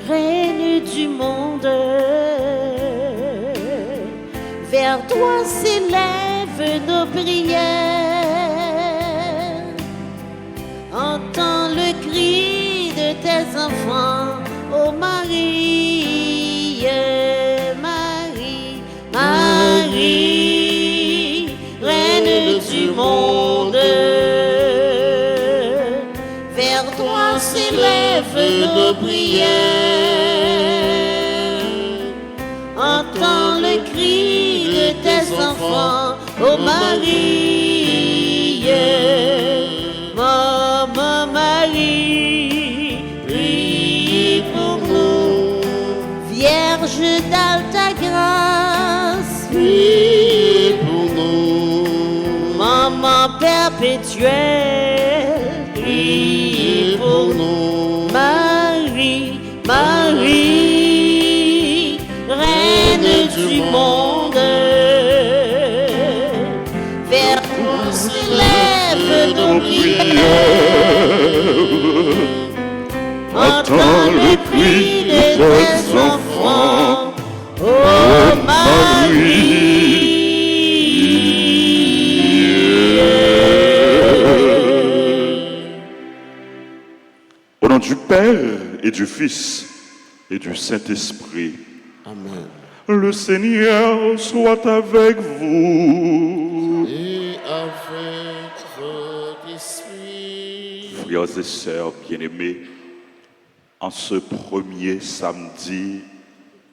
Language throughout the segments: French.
Reine du monde, vers toi s'élèvent nos prières. Entends le cri de tes enfants, ô Marie, Marie, Marie, Reine du monde. Vers toi s'élèvent nos prières. Entends le cri de tes enfants, ô Marie, Maman Marie, prie pour nous. Vierge d'alta grâce, Prie pour nous. Maman perpétuelle, prie pour nous. Marie, Marie, Reine du monde, vers toi s'élèvent nos prières. Entends le cri de tes enfants, ô Marie. Au nom du Père et du Fils et du Saint-Esprit. Amen. Le Seigneur soit avec vous. Et avec votre esprit. Frères et sœurs bien-aimés, en ce premier samedi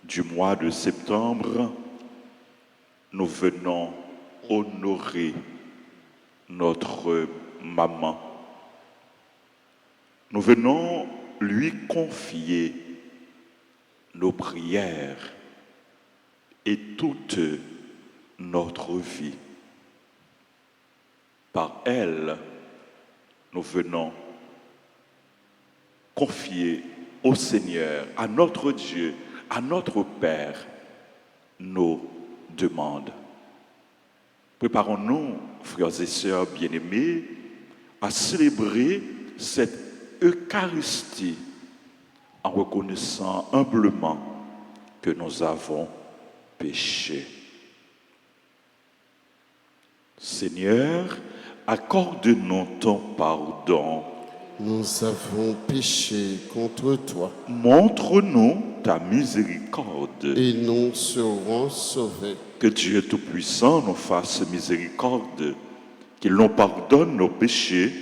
du mois de septembre, nous venons honorer notre maman. Nous venons lui confier nos prières et toute notre vie. Par elle, nous venons confier au Seigneur, à notre Dieu, à notre Père, nos demandes. Préparons-nous, frères et sœurs bien-aimés, à célébrer cette Eucharistie en reconnaissant humblement que nous avons péché. Seigneur, accorde-nous ton pardon. Nous avons péché contre toi. Montre-nous ta miséricorde. Et nous serons sauvés. Que Dieu Tout-Puissant nous fasse miséricorde, qu'il nous pardonne nos péchés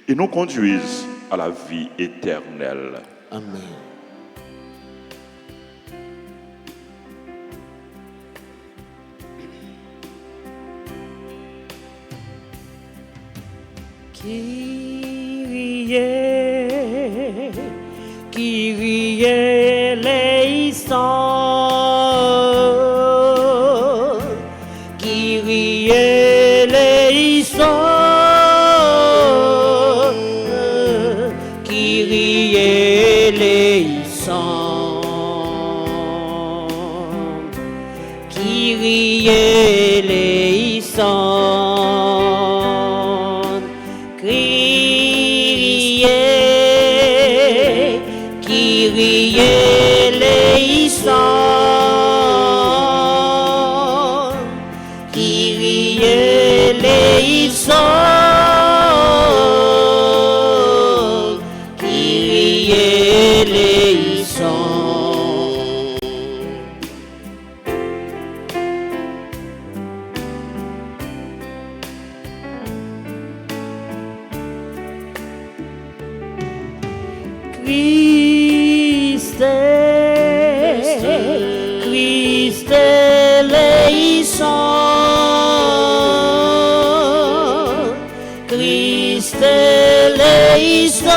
et nous conduise à la vie éternelle. Amen. Kyrie, Kyrie eleison, Kyrie eleison, Kyrie eleison, Kyrie eleison. Kyrie eleison, Kyrie eleison, Kyrie eleison. Christ eleison, Christ eleison,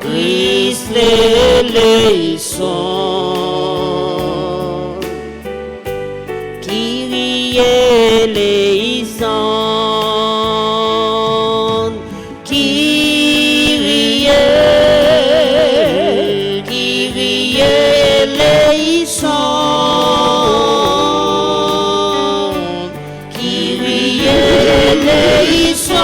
Christ eleison, Kyrie eleison, Kyrie eleison, Kyrie eleison,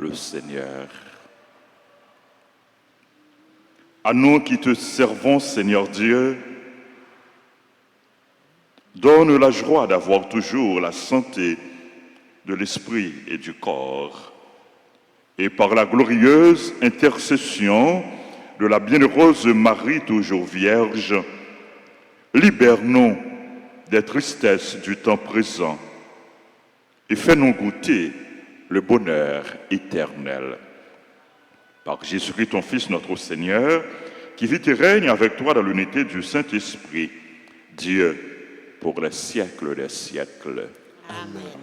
le Seigneur. À nous qui te servons, Seigneur Dieu, donne la joie d'avoir toujours la santé de l'esprit et du corps. Et par la glorieuse intercession de la bienheureuse Marie, toujours vierge, libère-nous des tristesses du temps présent et fais-nous goûter le bonheur éternel. Par Jésus-Christ, ton Fils, notre Seigneur, qui vit et règne avec toi dans l'unité du Saint-Esprit, Dieu, pour les siècles des siècles. Amen.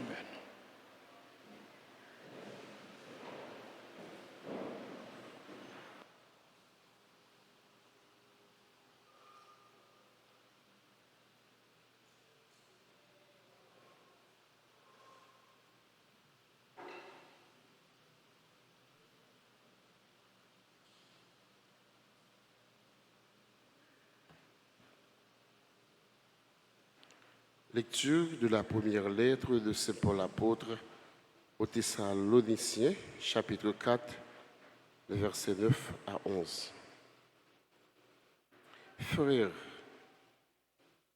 Lecture de la première lettre de Saint Paul apôtre aux Thessaloniciens, chapitre 4, versets 9 à 11. Frères,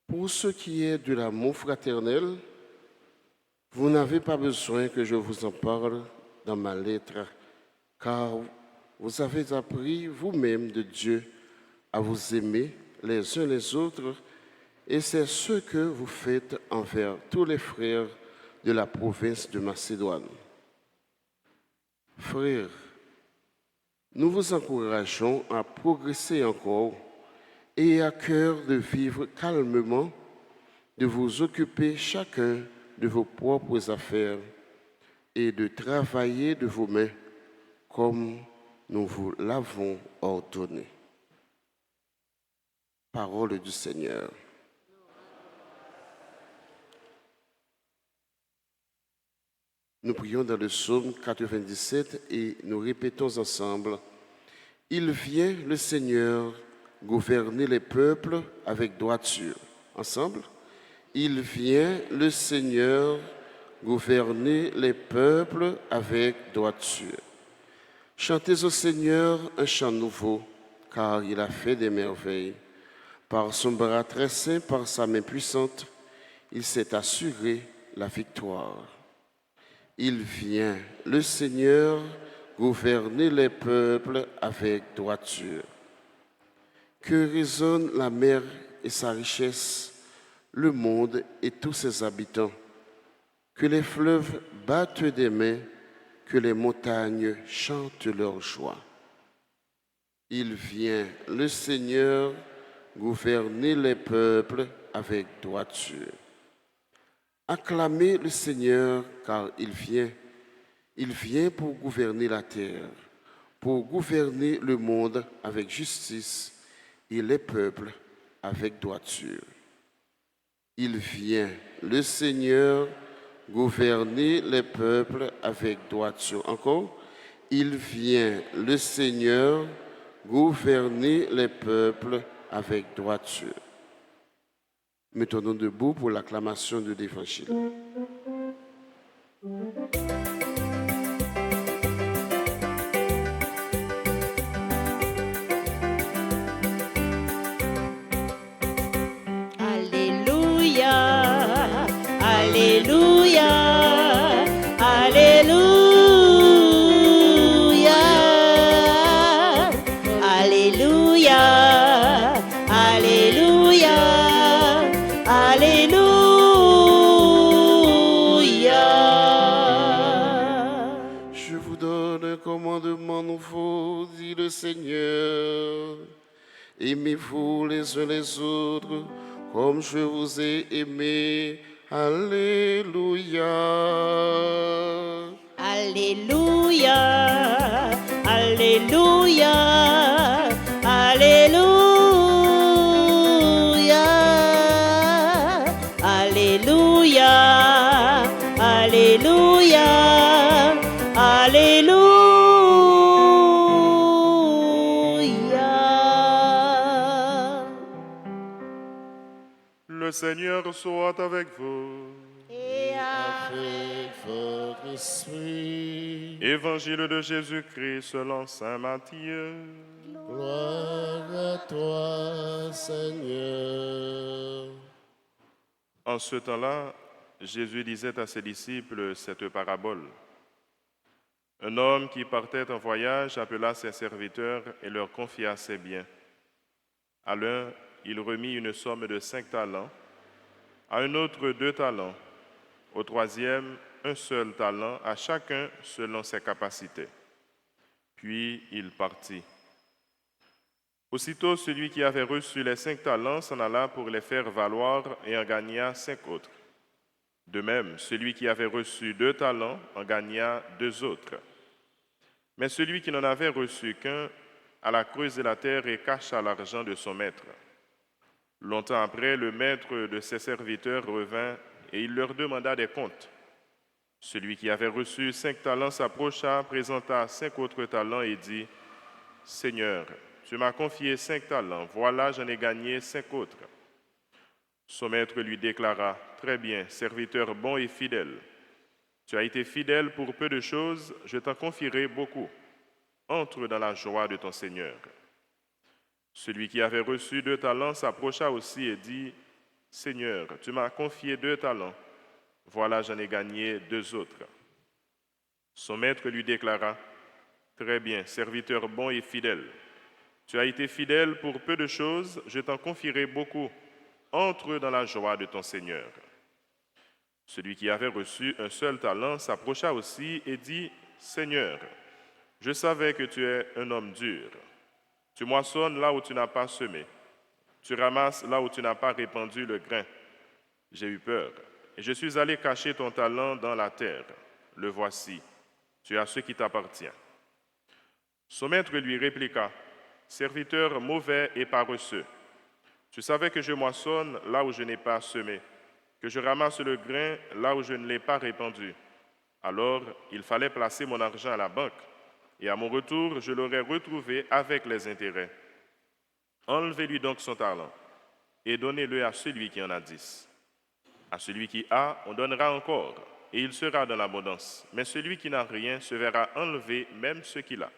pour ce qui est de l'amour fraternel, vous n'avez pas besoin que je vous en parle dans ma lettre, car vous avez appris vous-même de Dieu à vous aimer les uns les autres, et c'est ce que vous faites envers tous les frères de la province de Macédoine. Frères, nous vous encourageons à progresser encore et à cœur de vivre calmement, de vous occuper chacun de vos propres affaires et de travailler de vos mains comme nous vous l'avons ordonné. Parole du Seigneur. Nous prions dans le psaume 97 et nous répétons ensemble: Il vient le Seigneur gouverner les peuples avec droiture. Ensemble. Il vient le Seigneur gouverner les peuples avec droiture. Chantez au Seigneur un chant nouveau, car il a fait des merveilles. Par son bras très saint, par sa main puissante, il s'est assuré la victoire. Il vient, le Seigneur, gouverner les peuples avec droiture. Que résonne la mer et sa richesse, le monde et tous ses habitants. Que les fleuves battent des mains, que les montagnes chantent leur joie. Il vient, le Seigneur, gouverner les peuples avec droiture. Acclamez le Seigneur, car il vient pour gouverner la terre, pour gouverner le monde avec justice et les peuples avec droiture. Il vient, le Seigneur, gouverner les peuples avec droiture. Encore, il vient, le Seigneur, gouverner les peuples avec droiture. Mettons-nous debout pour l'acclamation de l'Évangile. Alléluia, Alléluia, Alléluia, Alléluia, Alléluia, Alléluia. Je vous donne un commandement nouveau, dit le Seigneur. Aimez-vous les uns les autres comme je vous ai aimé. Alléluia. Alléluia, Alléluia, Alléluia, Alléluia, Alléluia, Alléluia. Le Seigneur soit avec vous. Et avec votre esprit. Évangile de Jésus-Christ selon saint Matthieu. Gloire à toi, Seigneur. En ce temps-là, Jésus disait à ses disciples cette parabole. Un homme qui partait en voyage appela ses serviteurs et leur confia ses biens. À l'un, il remit une somme de 5 talents, à un autre 2 talents, au troisième un seul talent, à chacun selon ses capacités. Puis il partit. Aussitôt, celui qui avait reçu les 5 talents s'en alla pour les faire valoir et en gagna 5 autres. De même, celui qui avait reçu 2 talents en gagna 2 autres. Mais celui qui n'en avait reçu qu'un alla creuser la terre et cacha l'argent de son maître. Longtemps après, le maître de ses serviteurs revint et il leur demanda des comptes. Celui qui avait reçu 5 talents s'approcha, présenta 5 autres talents et dit, « Seigneur, tu m'as confié 5 talents, voilà j'en ai gagné 5 autres. » Son maître lui déclara, « Très bien, serviteur bon et fidèle. Tu as été fidèle pour peu de choses, je t'en confierai beaucoup. Entre dans la joie de ton Seigneur. » Celui qui avait reçu 2 talents s'approcha aussi et dit, « Seigneur, tu m'as confié 2 talents, voilà j'en ai gagné 2 autres. » Son maître lui déclara, « Très bien, serviteur bon et fidèle. Tu as été fidèle pour peu de choses, je t'en confierai beaucoup. Entre dans la joie de ton Seigneur. » Celui qui avait reçu un seul talent s'approcha aussi et dit, « Seigneur, je savais que tu es un homme dur. Tu moissonnes là où tu n'as pas semé. Tu ramasses là où tu n'as pas répandu le grain. J'ai eu peur, et je suis allé cacher ton talent dans la terre. Le voici, tu as ce qui t'appartient. » Son maître lui répliqua, « Serviteur mauvais et paresseux, tu savais que je moissonne là où je n'ai pas semé, que je ramasse le grain là où je ne l'ai pas répandu. Alors, il fallait placer mon argent à la banque, et à mon retour, je l'aurais retrouvé avec les intérêts. Enlevez-lui donc son talent, et donnez-le à celui qui en a 10. À celui qui a, on donnera encore, et il sera dans l'abondance. Mais celui qui n'a rien se verra enlever même ce qu'il a.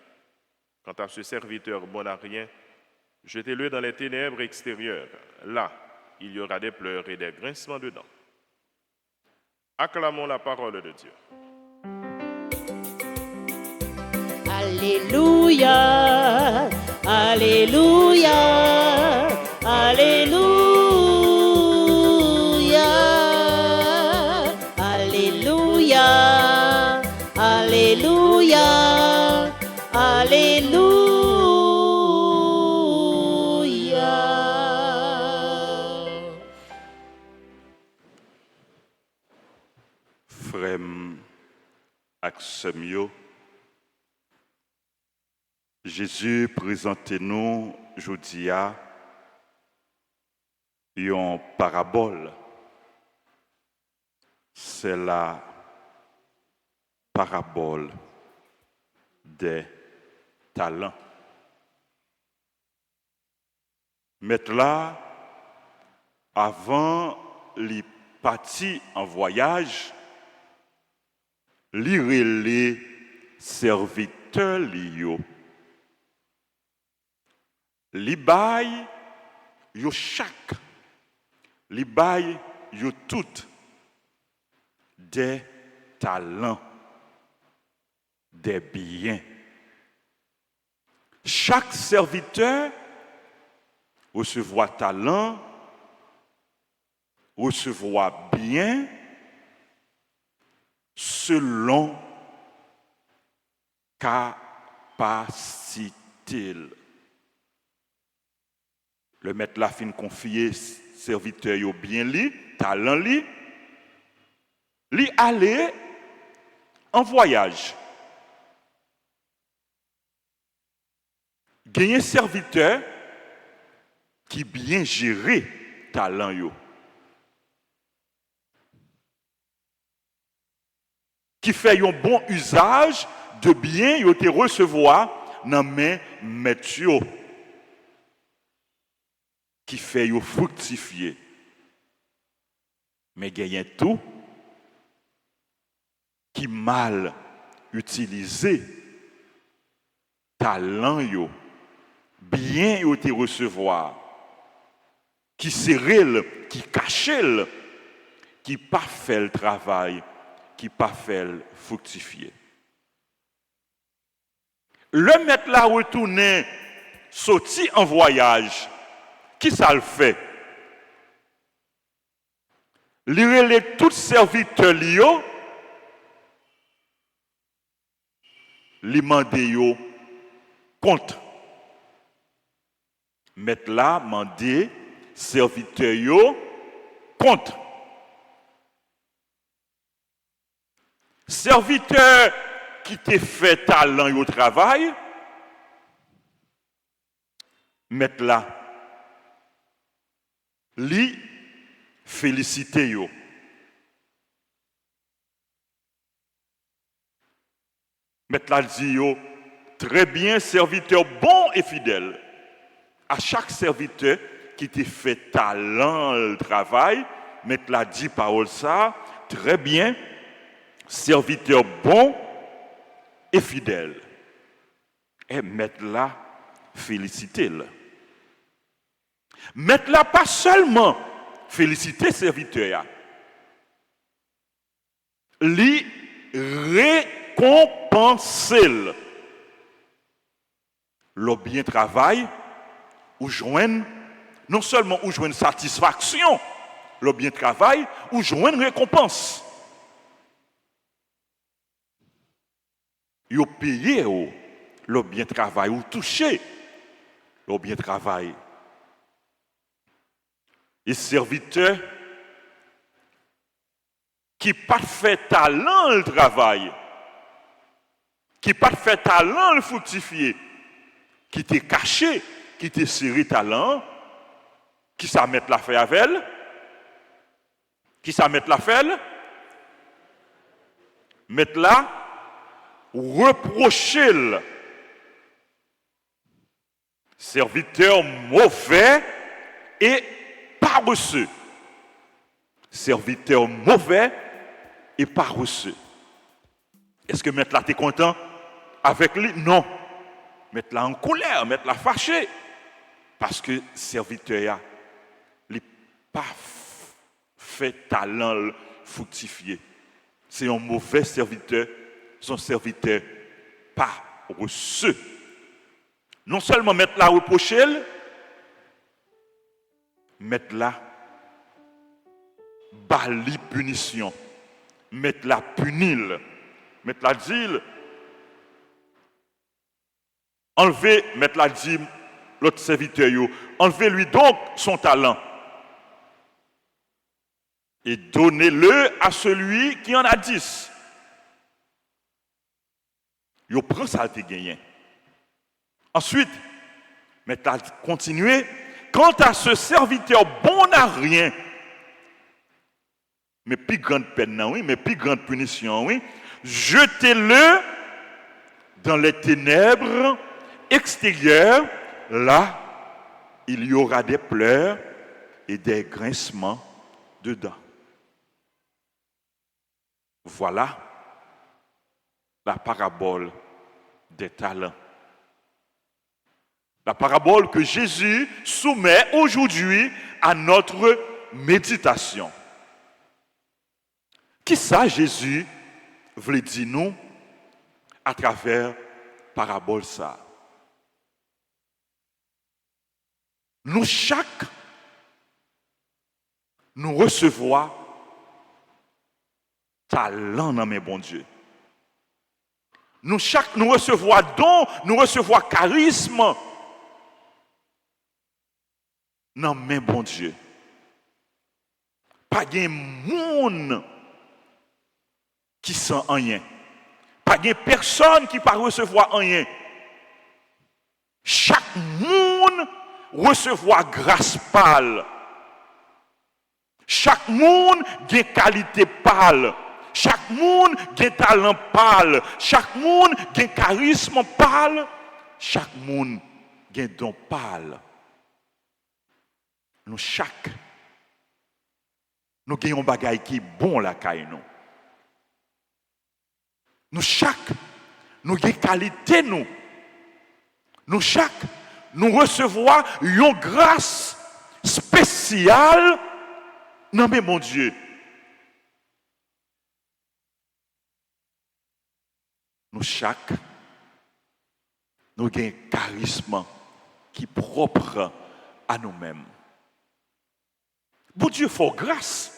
Quant à ce serviteur bon à rien, jetez-le dans les ténèbres extérieures. Là, il y aura des pleurs et des grincements de dents. » Acclamons la parole de Dieu. Alléluia, Alléluia, Alléluia, Alléluia, Alléluia, Alléluia. Frère Axemio, Jésus présente-nous aujourd'hui une parabole. C'est la parabole des talents. Maintenant, avant les partir en voyage, les serviteurs lio. Li bay yo chaque, li bay yo tout des talents, des biens. Chaque serviteur recevra talent, recevra bien selon capacité. Le maître la fin confier serviteur yo bien li, talent li aller en voyage. Gagner serviteur qui bien gérer talent yo. Qui fait un bon usage de bien yo te recevoir dans main maître yo. Qui fait yo fructifier. Mais gagne tout qui mal utilisé talent yo, bien yo te recevoir, qui serrel, qui cachel, qui pas fait le travail, qui pas fait le fructifier. Le maître là retourné, sorti en voyage, qui ça le fait? Les tous serviteurs lio, li mande yo compte. Maître là mande serviteurs yo compte. Serviteur qui te fait talent au travail, maître là, li félicité yo. Maître là dit yo, très bien, serviteur bon et fidèle. À chaque serviteur qui te fait talent le travail, maître là dit parole ça, très bien, serviteur bon et fidèle. Et maître là, félicitez-le. Maître là, pas seulement féliciter serviteur, li récompenser le bien travail ou joindre non seulement ou joindre satisfaction, le bien travail ou joindre récompense. Yo payé le bien travail ou touché le bien travail. Et serviteur qui pas fait talent le travail, qui pas fait talent le fructifier, qui t'est caché, qui t'est serré talent, qui ça met la fait avec elle, qui ça met la fait, mettre là, reprocher le serviteur mauvais et paresseux. Serviteur mauvais et paresseux. Est-ce que mettre là t'es content avec lui? Non. Mettre là en colère, mettre là fâché. Parce que serviteur il pas fait talent fructifier. C'est un mauvais serviteur, son serviteur paresseux. Non seulement mettre là reprocher, mettre là bali punition, mettre la punil, mettre la dit, enlever, mettre la dit, l'autre serviteur, enlevez lui donc son talent et donnez-le à celui qui en a 10. Yo prend ça te gagné. Ensuite, mettre la continuer, quant à ce serviteur bon à rien, mais plus grande peine, oui, mais plus grande punition, oui. Jetez-le dans les ténèbres extérieures. Là, il y aura des pleurs et des grincements dedans. Voilà la parabole des talents. La parabole que Jésus soumet aujourd'hui à notre méditation. Qui ça Jésus voulait dire nous à travers parabole ça? Nous chaque nous recevons talent dans mes bons Dieu. Nous chaque nous recevons don, nous recevons charisme dans mes bons Dieu. Pas de monde qui sent rien. Pas de personne qui ne peut recevoir rien. Chaque monde recevoir grâce pâle. Chaque monde a qualité pâle. Chaque monde a talent pâle. Chaque monde a charisme pâle. Chaque monde a don pâle. Nous chaque nous avons un bagage qui est bon la caille nous. Nous chaque, nous avons qualité nous. Nous chaque, nous recevons une grâce spéciale. Non mais mon Dieu. Nous chaque, nous avons un charisme qui est propre à nous-mêmes. Bon Dieu, faut grâce.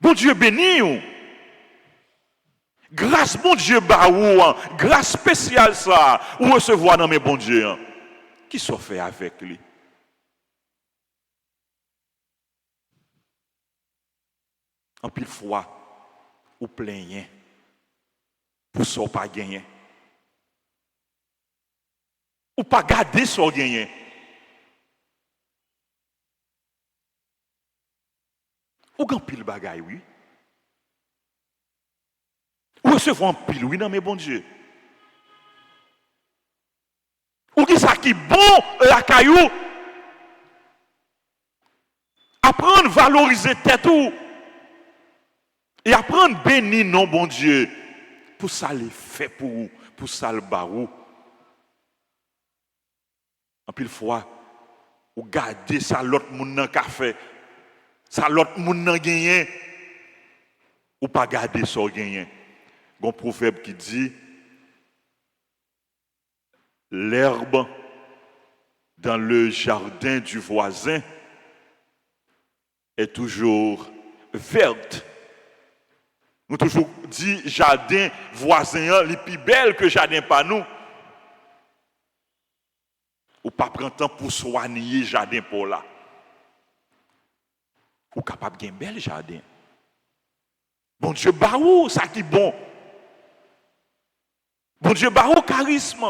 Bon Dieu béni ou. Grâce, bon Dieu, bah ou, grâce spéciale ça, ou recevoir dans mes bon Dieu. Qui soit fait avec lui? En pile fois, ou plaignez, pour ça pas gagner. Ou pas garder ça gagner. Ou gan pile bagay, oui. Ou recevoir un pile, oui, dans mes bon Dieu. Ou qui ça qui bon la caillou. Apprendre à valoriser tête ou. Et apprendre à bénir non bon Dieu. Pour ça le fait pour vous, pour ça le barou. En pile fois, ou garder ça l'autre moun nan ka fait. Ça l'autre moun nan gagné. Ou pas garder ça gagné. Un proverbe qui dit l'herbe dans le jardin du voisin est toujours verte. Nous toujours dit jardin voisin est plus belle que jardin pas nous. Ou pas prendre temps pour soigner jardin pour là. Ou capable de un bel jardin. Bon Dieu, bah où ça qui bon. Bon Dieu, bah où charisme.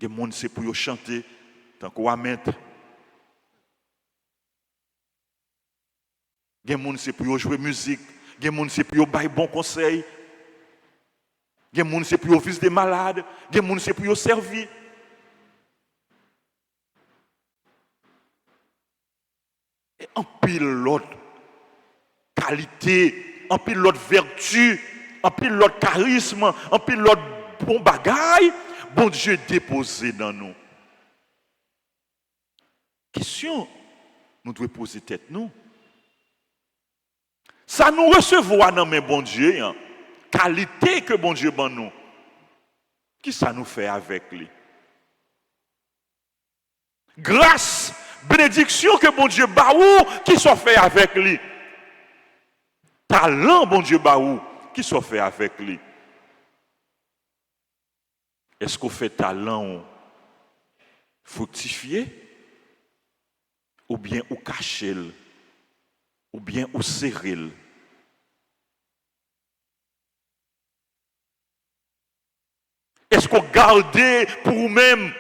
Les gens c'est pour chanter tant qu'on mettre. Les gens c'est pour jouer musique. Les gens c'est pour bailler bon conseil. Les gens c'est pour visiter des malades. Les gens c'est pour servir. Et en pile l'autre qualité. En pile l'autre vertu, en pile l'autre charisme, en pile l'autre bon bagaille, bon Dieu déposé dans nous. Question, nous devons poser tête nous. Ça nous recevoir dans mes bon Dieu, hein? Qualité que bon Dieu ban nous. Qui ça nous fait avec lui? Grâce, bénédiction que bon Dieu baou, qui sont fait avec lui? Talent, bon Dieu, baou, qui soit fait avec lui? Est-ce qu'on fait talent fructifier? Ou bien ou cacher? Ou bien ou serrer? Est-ce qu'on garde pour vous-même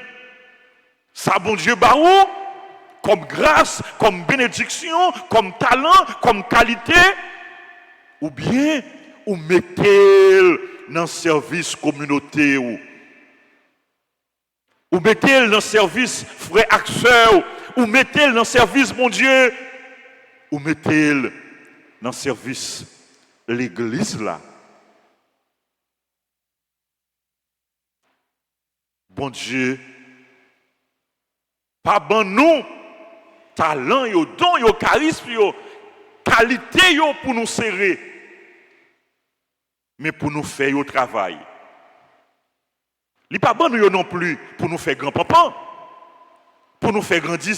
ça, bon Dieu, baou, comme grâce, comme bénédiction, comme talent, comme qualité? Ou bien, ou mettez dans le service communauté ou mettez dans le service frère axeur ou mettez dans le service mon Dieu ou mettez dans le service l'église là. Bon Dieu, pas bon nous talent yo don yo charisme yo qualité yo pour nous serrer. Mais pour nous faire au travail. Il n'est pas bon nous non plus pour nous faire grand-papa, pour nous faire grandir,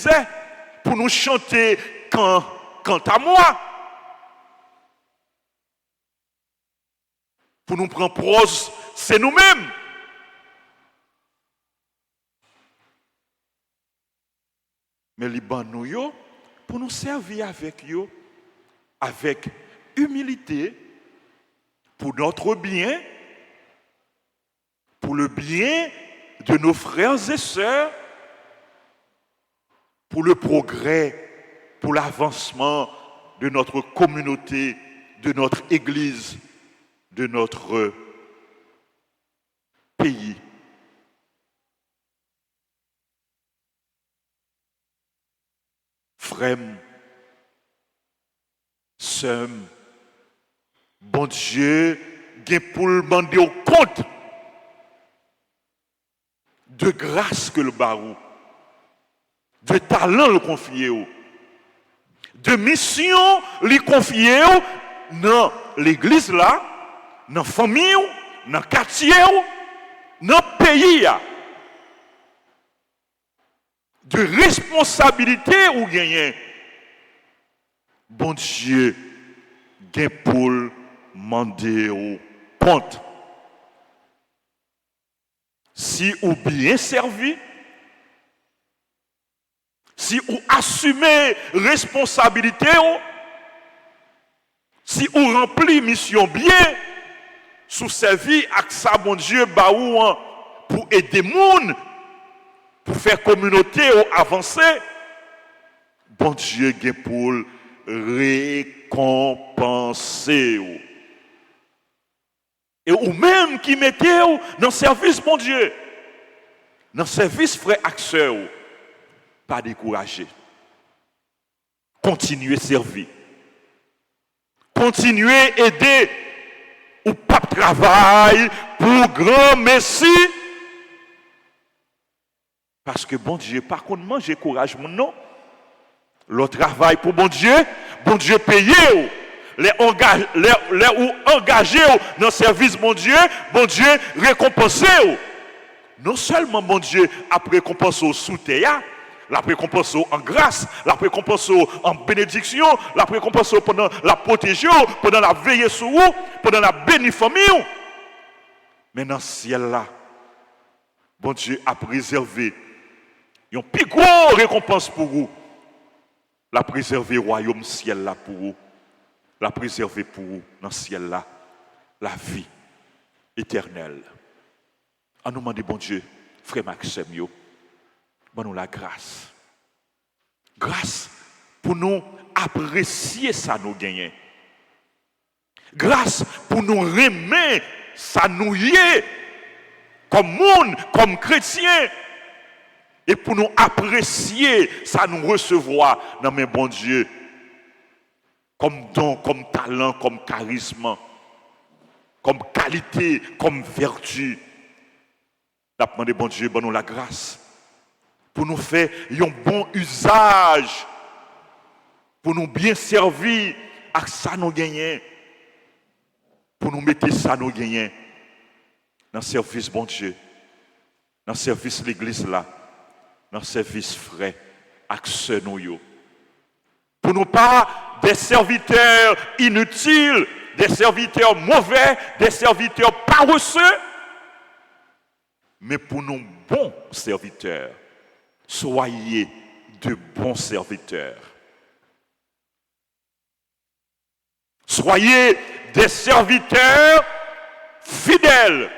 pour nous chanter quant à moi, pour nous prendre prose, c'est nous-mêmes. Mais les bon nous yo, pour nous servir avec yo, avec humilité, pour notre bien, pour le bien de nos frères et sœurs, pour le progrès, pour l'avancement de notre communauté, de notre Église, de notre pays. Frères, Maxime, bon Dieu, gen pour le demander au compte de grâce que le barou, de talent le confié, de mission le confié dans l'église là, dans la famille, dans le quartier, dans le pays. De responsabilité ou gagner. Bon Dieu, gain pour demander au compte. Si ou bien servi, si ou assumez responsabilité, si ou rempli mission bien, sous servi avec ça, bon Dieu, baou pour aider moun, pour faire communauté avancer, bon Dieu, gain pour récompenser. Et ou même qui mettez dans le service, bon Dieu, dans le service frère axeur, pas décourager. Continuez à servir. Continuez à aider. Ou pas de travail pour grand merci. Parce que bon Dieu, par contre, manger courage, mon non. Le travail pour bon Dieu paye. Les ou engagés dans le service, bon Dieu récompensé. Non seulement bon Dieu a récompensé sous terre, la récompense en grâce, la récompense en bénédiction, la récompense pendant la protéger, pendant la veille sur vous, pendant la béni famille. Mais dans le ciel là, bon Dieu a préservé une plus grosse récompense pour vous. La préserver le royaume ciel là pour vous. La préserver pour vous dans le ciel là. La vie éternelle. En nous demandant, bon Dieu, frère Maxime, bon nous la grâce. Grâce pour nous apprécier ça nous gagner. Grâce pour nous remettre ça nous y est. Comme monde, comme chrétien. Et pour nous apprécier, ça nous recevoir dans mes bon Dieu. Comme don, comme talent, comme charisme, comme qualité, comme vertu. La demande bon Dieu, bon nous la grâce. Pour nous faire un bon usage. Pour nous bien servir à ça nous gagner. Pour nous mettre ça nous gagner. Dans le service bon Dieu. Dans le service de l'église là. Dans le service frais, accès nous. Pour nous pas des serviteurs inutiles, des serviteurs mauvais, des serviteurs paresseux, mais pour nous bons serviteurs. Soyez de bons serviteurs. Soyez des serviteurs fidèles,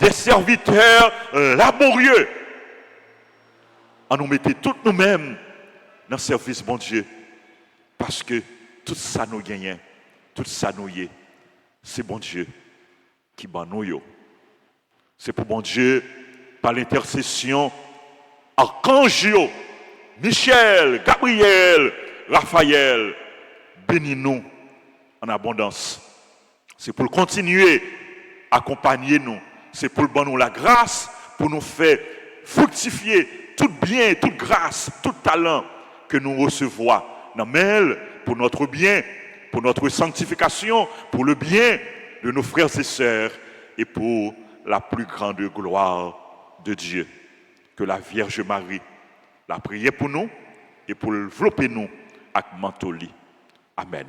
des serviteurs laborieux. On nous mettait tous nous-mêmes dans le service, bon Dieu. Parce que tout ça nous gagne, tout ça nous y est. C'est bon Dieu qui bat nous. C'est pour bon Dieu, par l'intercession, Archange, Michel, Gabriel, Raphaël, bénis-nous en abondance. C'est pour continuer à accompagner nous. C'est pour nous la grâce, pour nous faire fructifier tout bien, toute grâce, tout talent que nous recevons dans mail pour notre bien, pour notre sanctification, pour le bien de nos frères et sœurs et pour la plus grande gloire de Dieu. Que la Vierge Marie la prie pour nous et pour envelopper nous avec Mantoli. Amen.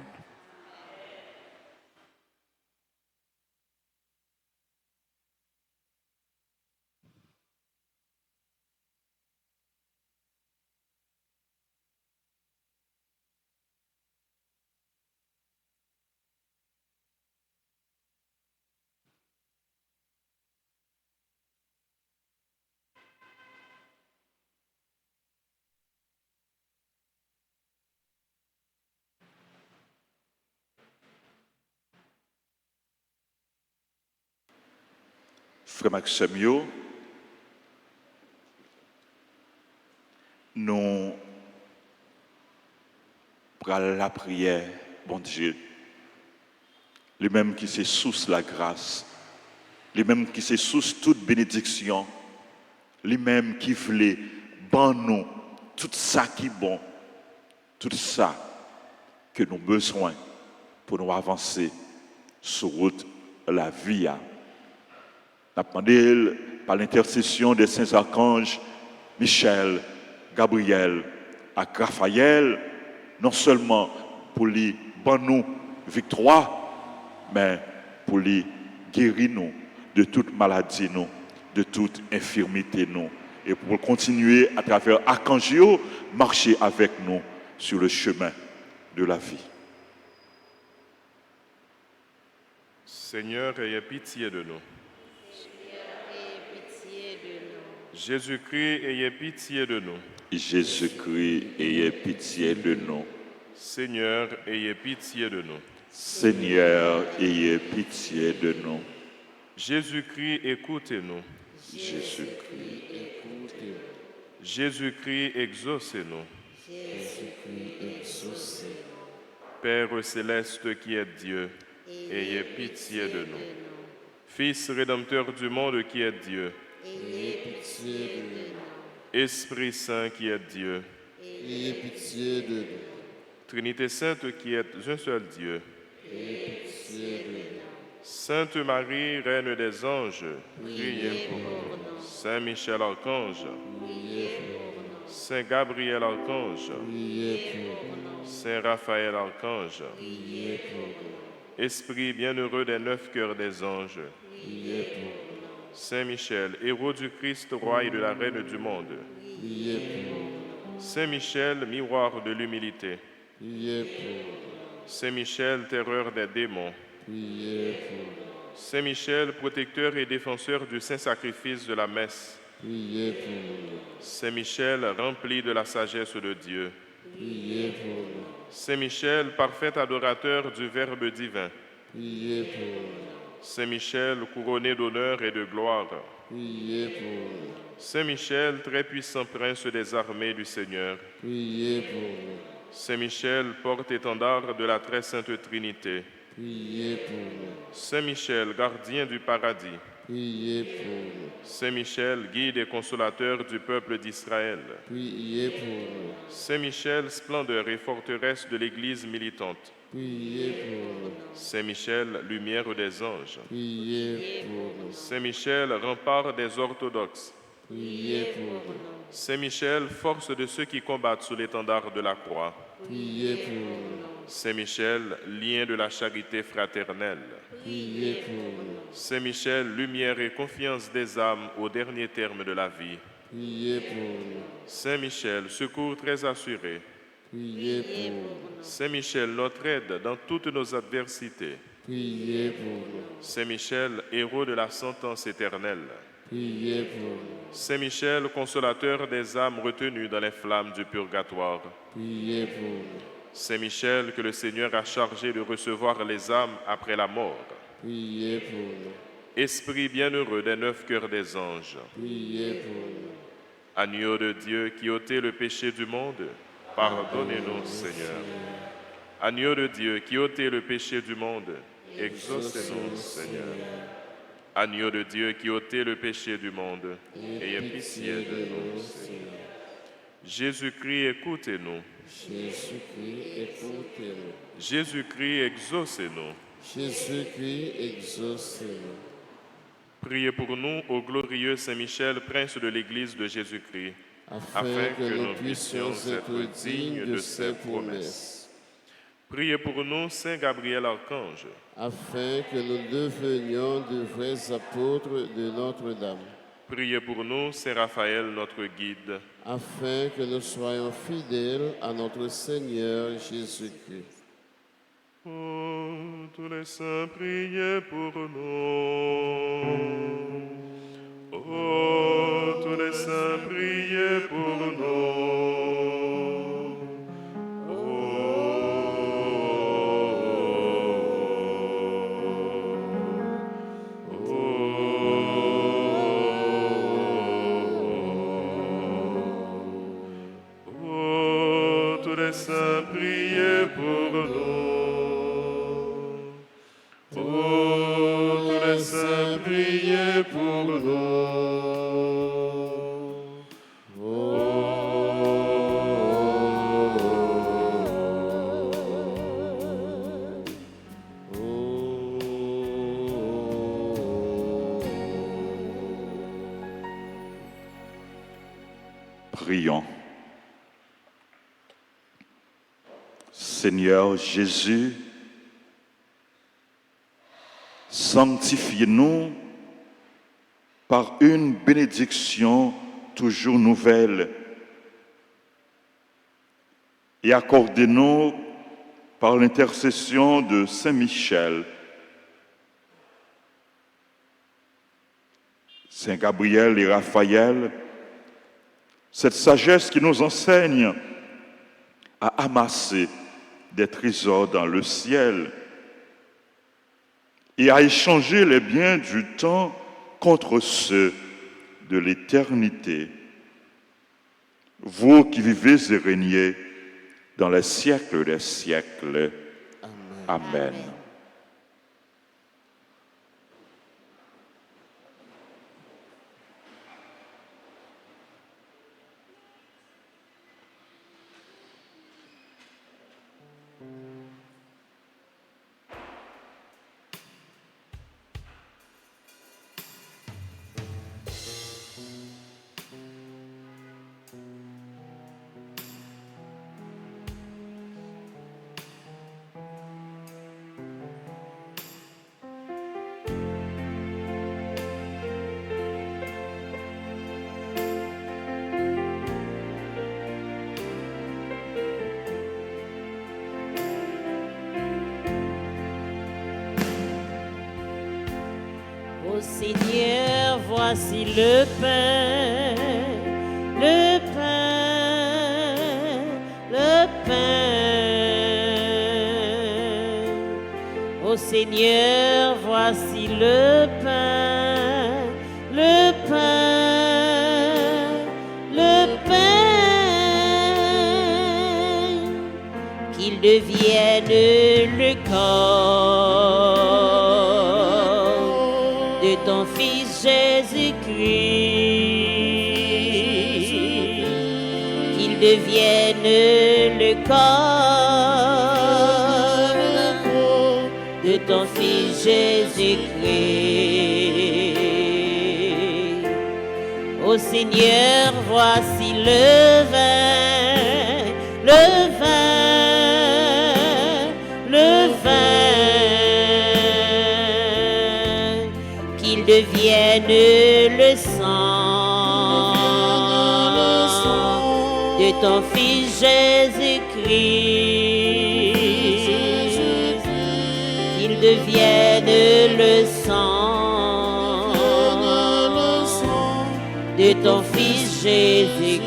Frère Maxime, nous prenons la prière, bon Dieu. les mêmes qui se source la grâce, les mêmes qui se source toute bénédiction, les mêmes qui voulaient ban nous tout ça qui est bon, tout ça que nous avons besoin pour nous avancer sur route la vie. Nous avons demandé par l'intercession des saints archanges Michel, Gabriel, et Raphaël, non seulement pour les ban nous victoire, mais pour les guérir nous de toute maladie, nous, de toute infirmité, nous, et pour continuer à travers Archangio, marcher avec nous sur le chemin de la vie. Seigneur, ayez pitié de nous. Pitié de nous. Jésus-Christ, ayez pitié de nous. Jésus-Christ, ayez pitié de nous. Seigneur, ayez pitié de nous. Seigneur, ayez pitié de nous. Jésus-Christ, écoutez-nous. Jésus-Christ, Écoutez, Jésus-Christ, exaucez-nous. Jésus-Christ, exaucez. Père céleste qui est Dieu, ayez pitié de nous. Fils rédempteur du monde qui est Dieu, Ayez pitié de nous. Esprit Saint qui est Dieu, ayez pitié de nous. Trinité Sainte qui est un seul Dieu, Ayez pitié de nous. Sainte Marie, Reine des anges, priez pour nous. Saint Michel Archange, Saint Gabriel Archange, Priez pour nous. Saint Raphaël Archange, Priez pour nous. Esprit bienheureux des 9 cœurs des anges, Priez pour nous. Saint Michel, héros du Christ, roi et de la Reine du monde, Priez pour nous. Saint Michel, miroir de l'humilité, Priez pour nous. Saint Michel, terreur des démons, Priez pour nous. Saint Michel, protecteur et défenseur du saint sacrifice de la messe, Priez pour nous. Saint Michel, rempli de la sagesse de Dieu, Priez pour nous. Saint Michel, parfait adorateur du Verbe divin, Priez pour nous. Saint Michel, couronné d'honneur et de gloire, Priez pour nous. Saint Michel, très puissant prince des armées du Seigneur, Priez pour nous. Saint Michel, porte-étendard de la très sainte Trinité, Priez pour nous. Saint Michel, gardien du paradis, Priez pour nous. Saint Michel, guide et consolateur du peuple d'Israël, Priez pour nous. Saint Michel, splendeur et forteresse de l'Église militante, Priez pour nous. Saint Michel, lumière des anges, Priez pour nous. Saint Michel, rempart des orthodoxes, Priez pour nous. Saint Michel, force de ceux qui combattent sous l'étendard de la croix, Priez pour nous. Saint Michel, lien de la charité fraternelle, Priez pour nous. Saint Michel, lumière et confiance des âmes au dernier terme de la vie, Priez pour nous. Saint Michel, secours très assuré, Priez pour nous. Saint Michel, notre aide dans toutes nos adversités, Priez pour nous. Saint Michel, héros de la sentence éternelle, Priez pour nous. Saint Michel, consolateur des âmes retenues dans les flammes du purgatoire, Priez pour nous. Saint Michel, que le Seigneur a chargé de recevoir les âmes après la mort, Priez pour nous. Esprit bienheureux des 9 cœurs des anges, Priez pour nous. Agneau de Dieu qui ôtait le péché du monde, pardonnez-nous, Seigneur. Agneau de Dieu qui ôtait le péché du monde, exaucez-nous, Seigneur. Agneau de Dieu qui ôtait le péché du monde, ayez pitié de nous, Seigneur. Jésus-Christ, écoutez-nous. Jésus-Christ, écoutez-nous. Jésus-Christ, exaucez-nous. Jésus-Christ, exaucez-nous. Priez pour nous, ô glorieux Saint Michel, prince de l'Église de Jésus-Christ, Afin que nous puissions être dignes de ses promesses. Priez pour nous, Saint Gabriel Archange, Afin que nous devenions de vrais apôtres de Notre-Dame. priez pour nous, Saint Raphaël, notre guide, Afin que nous soyons fidèles à notre Seigneur Jésus-Christ. Oh, tous les saints, priez pour nous. Oh, tous les saints, priez pour nous. Oh, tous les saints, priez pour nous. Prions. Seigneur Jésus, sanctifiez-nous par une bénédiction toujours nouvelle et accordez-nous par l'intercession de Saint Michel, Saint Gabriel et Raphaël, cette sagesse qui nous enseigne à amasser des trésors dans le ciel et à échanger les biens du temps contre ceux de l'éternité. Vous qui vivez et régnez dans les siècles des siècles. Amen. Amen. Ô Seigneur, voici le pain, le pain, le pain. Ô Seigneur, voici le pain, le pain, le pain. Qu'il devienne le corps de ton Fils Jésus-Christ, qu'il devienne le corps de ton Fils Jésus-Christ. Ô Seigneur, voici le vin, le vin, le vin. Qu'il devienne le sang de ton Fils Jésus-Christ, qu'il devienne le sang de ton Fils Jésus-Christ.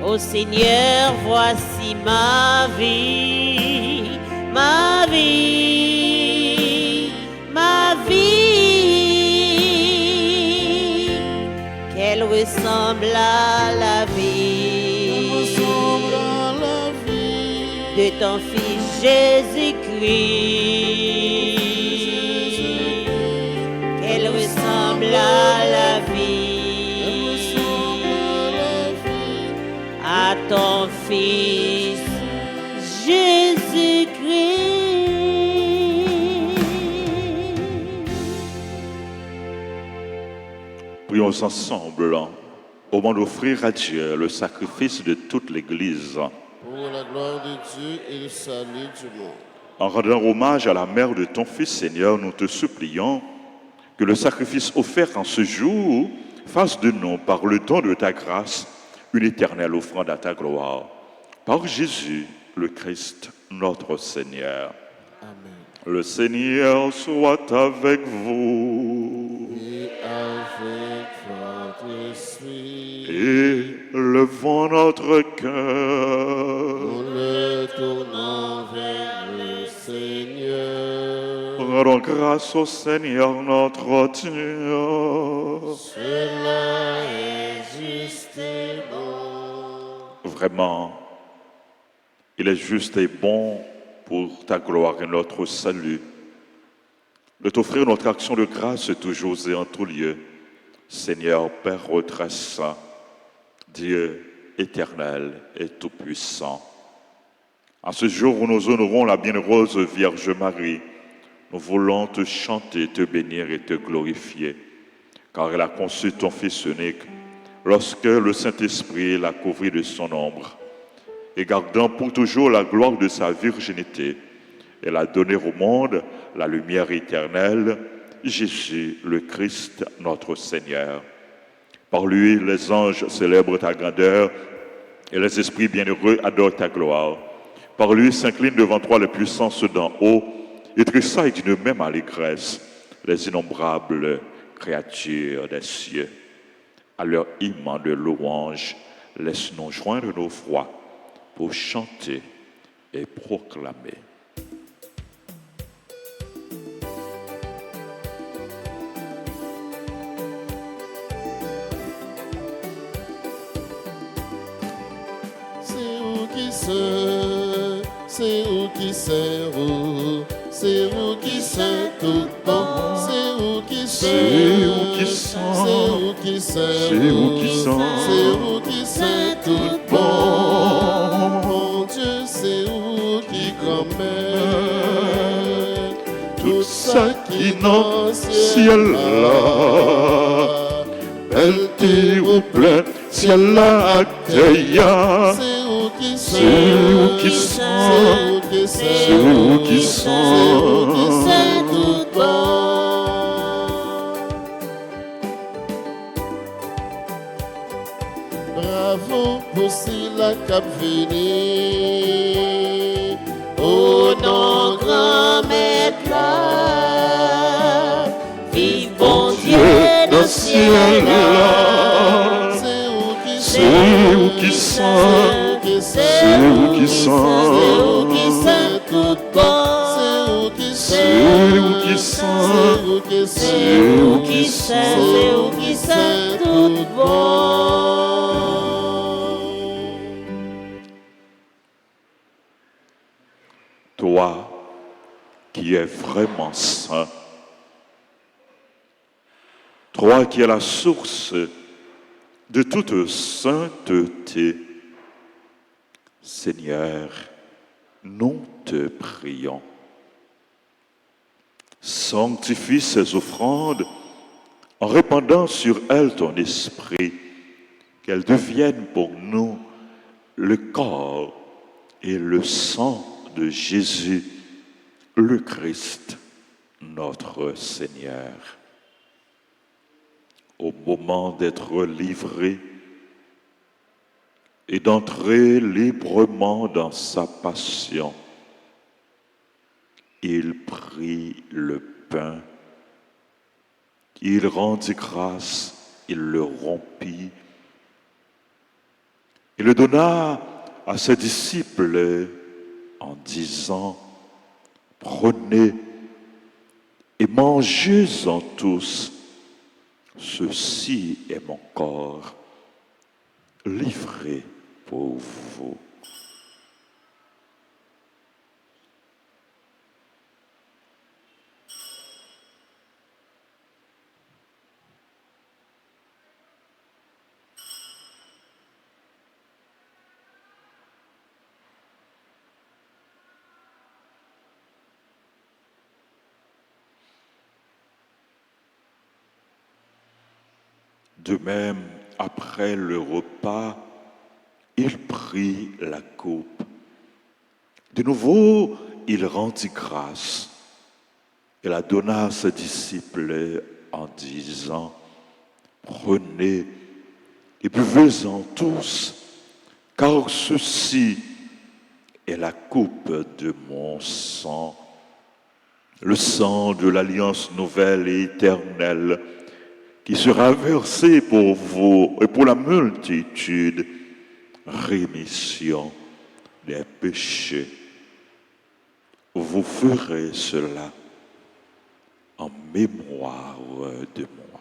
Ô Seigneur, voici ma vie, ma vie, ma vie, qu'elle ressemble à la vie de ton Fils Jésus-Christ, qu'elle ressemble à la vie, à ton Fils Jésus-Christ. Prions ensemble au moment d'offrir à Dieu le sacrifice de toute l'Église. Pour la gloire de Dieu et le salut du monde. En rendant hommage à la mère de ton Fils, Seigneur, nous te supplions que le sacrifice offert en ce jour fasse de nous, par le don de ta grâce, une éternelle offrande à ta gloire. Par Jésus, le Christ, notre Seigneur. Amen. Le Seigneur soit avec vous. Et avec votre esprit, Élevons notre cœur. nous le tournons vers le Seigneur. Rendons grâce au Seigneur notre Dieu. Cela est juste et bon. Vraiment, il est juste et bon pour ta gloire et notre salut de t'offrir notre action de grâce toujours et en tout lieu. Seigneur, Père très saint, Dieu éternel et tout-puissant. En ce jour où nous honorons la bienheureuse Vierge Marie, nous voulons te chanter, te bénir et te glorifier. car elle a conçu ton Fils unique, lorsque le Saint-Esprit l'a couvert de son ombre, et gardant pour toujours la gloire de sa virginité, elle a donné au monde la lumière éternelle, Jésus le Christ, notre Seigneur. Par lui, les anges célèbrent ta grandeur et les esprits bienheureux adorent ta gloire. Par lui s'inclinent devant toi les puissances d'en haut et tressaillent d'une même allégresse les innombrables créatures des cieux. À leur hymne de louange, laisse-nous joindre nos voix pour chanter et proclamer. C'est vous qui c'est vous, c'est vous qui c'est tout bon, c'est vous qui c'est vous qui c'est vous qui c'est vous qui c'est tout bon, mon Dieu, c'est vous qui grand-mère, tout ça qui dans ciel là, Elle t'est plein, ciel là, accueillant. C'est vous qui sont, c'est vous qui sont, tout bon. Bravo pour si la cap vini, oh non grand maître là, vive bon Dieu dans le ciel là, c'est vous qui sont. C'est vous qui sont tout bon, c'est vous qui sont tout bon. Toi qui es vraiment saint, toi qui es la source de toute sainteté, Seigneur, nous te prions. Sanctifie ces offrandes en répandant sur elles ton esprit, qu'elles deviennent pour nous le corps et le sang de Jésus, le Christ, notre Seigneur. Au moment d'être livré et d'entrer librement dans sa passion, il prit le pain, il rendit grâce, il le rompit, il le donna à ses disciples en disant, « Prenez et mangez-en tous, ceci est mon corps, livré pour vous. » De même, après le repas, il prit la coupe. De nouveau, il rendit grâce et la donna à ses disciples en disant, « Prenez et buvez-en tous, car ceci est la coupe de mon sang, le sang de l'alliance nouvelle et éternelle, qui sera versé pour vous et pour la multitude, rémission des péchés. Vous ferez cela en mémoire de moi. »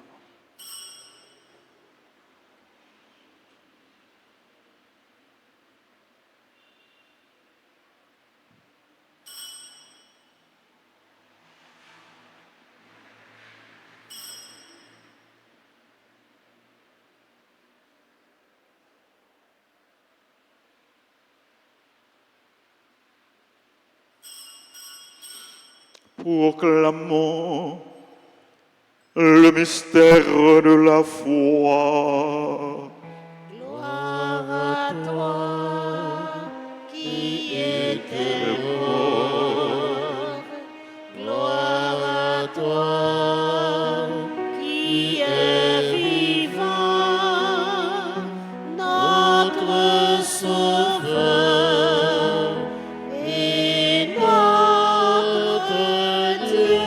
Proclamons Le mystère de la foi. Gloire à toi qui étais mort. Gloire à toi qui est vivant, notre Sauveur et notre Dieu.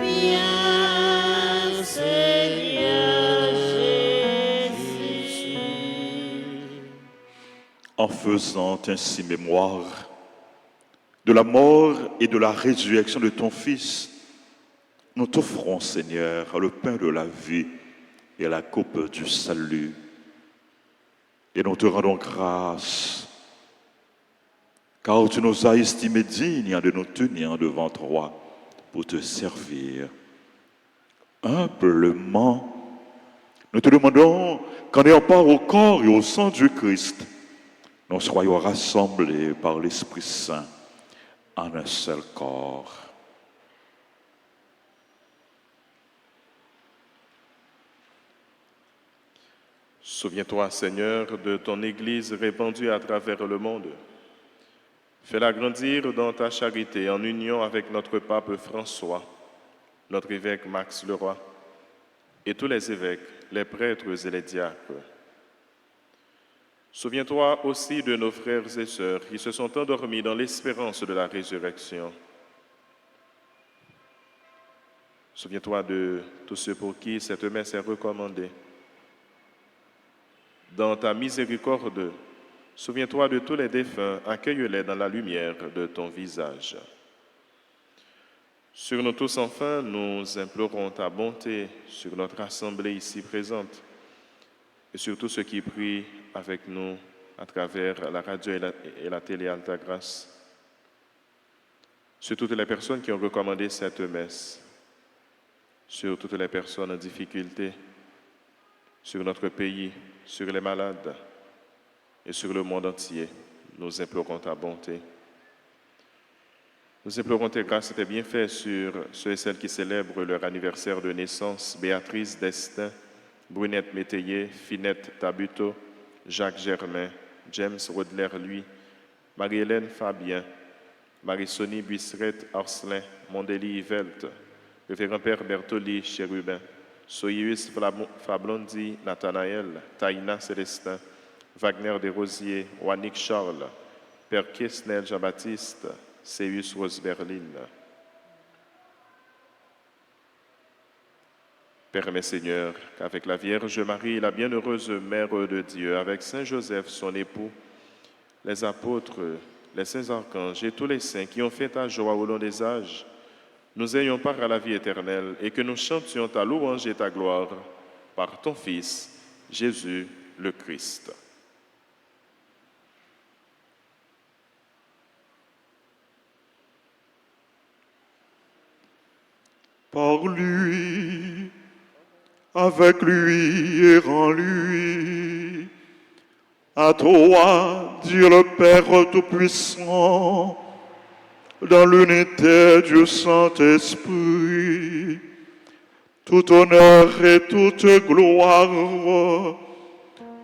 Viens, Seigneur Jésus. En faisant ainsi mémoire de la mort et de la résurrection de ton Fils, nous t'offrons, Seigneur, le pain de la vie et la coupe du salut. Et nous te rendons grâce, car tu nous as estimés dignes de nous tenir devant toi pour te servir. Humblement, nous te demandons qu'en ayant part au corps et au sang du Christ, nous soyons rassemblés par l'Esprit Saint en un seul corps. Souviens-toi, Seigneur, de ton Église répandue à travers le monde. Fais-la grandir dans ta charité en union avec notre pape François, notre évêque Max Leroy et tous les évêques, les prêtres et les diacres. Souviens-toi aussi de nos frères et sœurs qui se sont endormis dans l'espérance de la résurrection. Souviens-toi de tous ceux pour qui cette messe est recommandée. Dans ta miséricorde, souviens-toi de tous les défunts, accueille-les dans la lumière de ton visage. Sur nous tous, enfin, nous implorons ta bonté sur notre assemblée ici présente et sur tous ceux qui prient avec nous à travers la radio et la télé Alta Grâce, sur toutes les personnes qui ont recommandé cette messe, sur toutes les personnes en difficulté, sur notre pays, sur les malades et sur le monde entier. Nous implorons ta bonté. Nous implorons tes grâces et tes bienfaits sur ceux et celles qui célèbrent leur anniversaire de naissance: Béatrice Destin, Brunette Métayer, Finette Tabuto, Jacques Germain, James Rodler-Lui, Marie-Hélène Fabien, Marie-Sonie Buisseret Arcelin, Mondeli Yvelt, Révérend Père Bertoli Chérubin, Soyeus Fablondi Nathanaël, Taïna Célestin, Wagner Desrosiers, Wanik Charles, Père Kesnel Jean-Baptiste, Céus Rose Berline. Permets, Seigneur, qu'avec la Vierge Marie, la bienheureuse Mère de Dieu, avec Saint Joseph, son époux, les apôtres, les saints archanges et tous les saints qui ont fait ta joie au long des âges, nous ayons part à la vie éternelle et que nous chantions ta louange et ta gloire par ton Fils, Jésus le Christ. Par lui, avec lui et en lui, à toi, Dieu le Père Tout-Puissant, dans l'unité du Saint-Esprit, tout honneur et toute gloire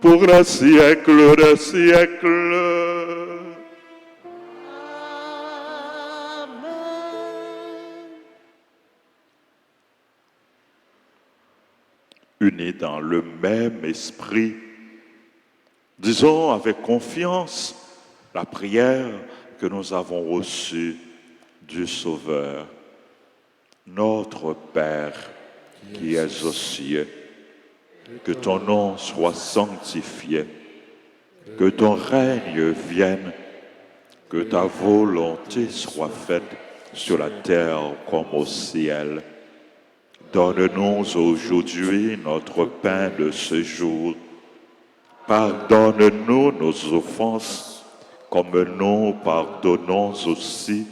pour les siècles des siècles. Unis dans le même esprit, disons avec confiance la prière que nous avons reçue du Sauveur. Notre Père qui es aux cieux, que ton nom soit sanctifié, que ton règne vienne, que ta volonté soit faite sur la terre comme au ciel. Donne-nous aujourd'hui notre pain de ce jour. Pardonne-nous nos offenses, comme nous pardonnons aussi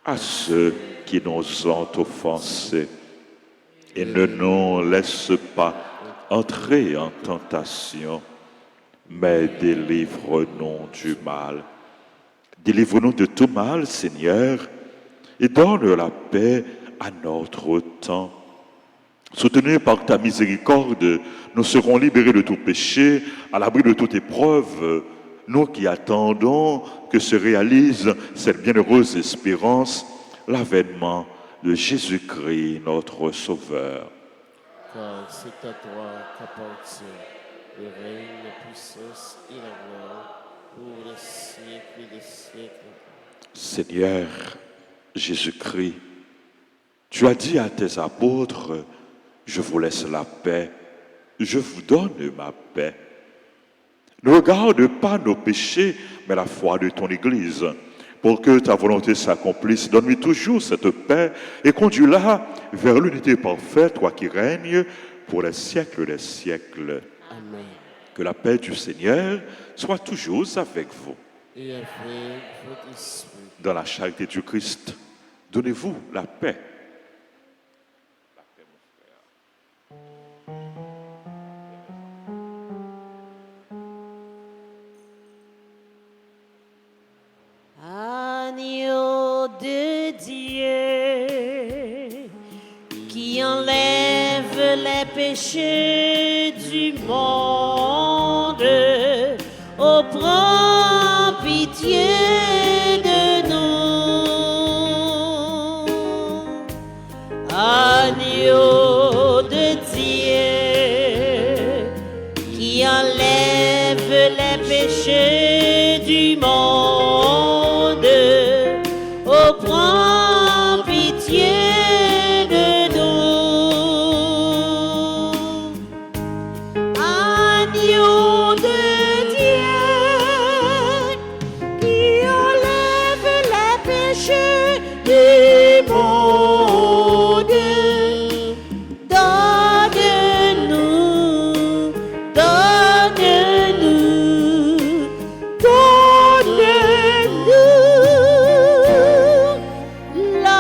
à ceux qui nous ont offensés. Et ne nous laisse pas entrer en tentation, mais délivre-nous du mal. Délivre-nous de tout mal, Seigneur, et donne la paix à notre temps. Soutenus par ta miséricorde, nous serons libérés de tout péché, à l'abri de toute épreuve, nous qui attendons que se réalise cette bienheureuse espérance, l'avènement de Jésus-Christ, notre Sauveur. Car c'est à toi qu'appartient le règne, la puissance et la gloire pour les siècles des siècles. Seigneur Jésus-Christ, tu as dit à tes apôtres, je vous laisse la paix, je vous donne ma paix. Ne regarde pas nos péchés, mais la foi de ton Église. Pour que ta volonté s'accomplisse, donne-lui toujours cette paix et conduis-la vers l'unité parfaite, toi qui règnes pour les siècles des siècles. Amen. Que la paix du Seigneur soit toujours avec vous. Et avec votre esprit. Dans la charité du Christ, donnez-vous la paix. Agneau de Dieu qui enlève les péchés du monde, oh prends pitié de nous. Agneau de Dieu qui enlève les péchés du monde, oh prends pitié de nous. Agneau de Dieu qui enlève les péchés du monde, donne-nous, donne-nous, donne-nous la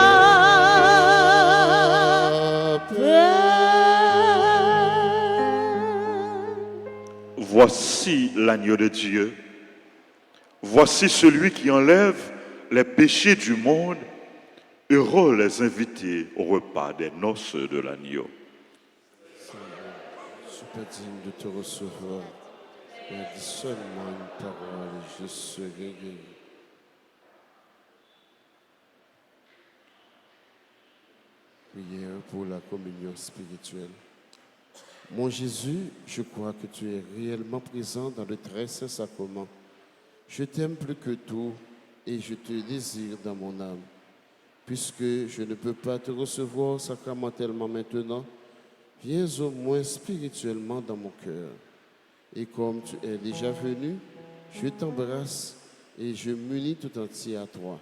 paix. Voici l'agneau de Dieu. Voici celui qui enlève les péchés du monde. Heureux les invités au repas des noces de l'agneau. Seigneur, je ne suis pas digne de te recevoir, mais dis seulement une parole et je serai guéri. Prière pour la communion spirituelle. Mon Jésus, je crois que tu es réellement présent dans le très saint sacrement. Je t'aime plus que tout et je te désire dans mon âme. Puisque je ne peux pas te recevoir sacramentellement maintenant, viens au moins spirituellement dans mon cœur. Et comme tu es déjà venu, je t'embrasse et je m'unis tout entier à toi.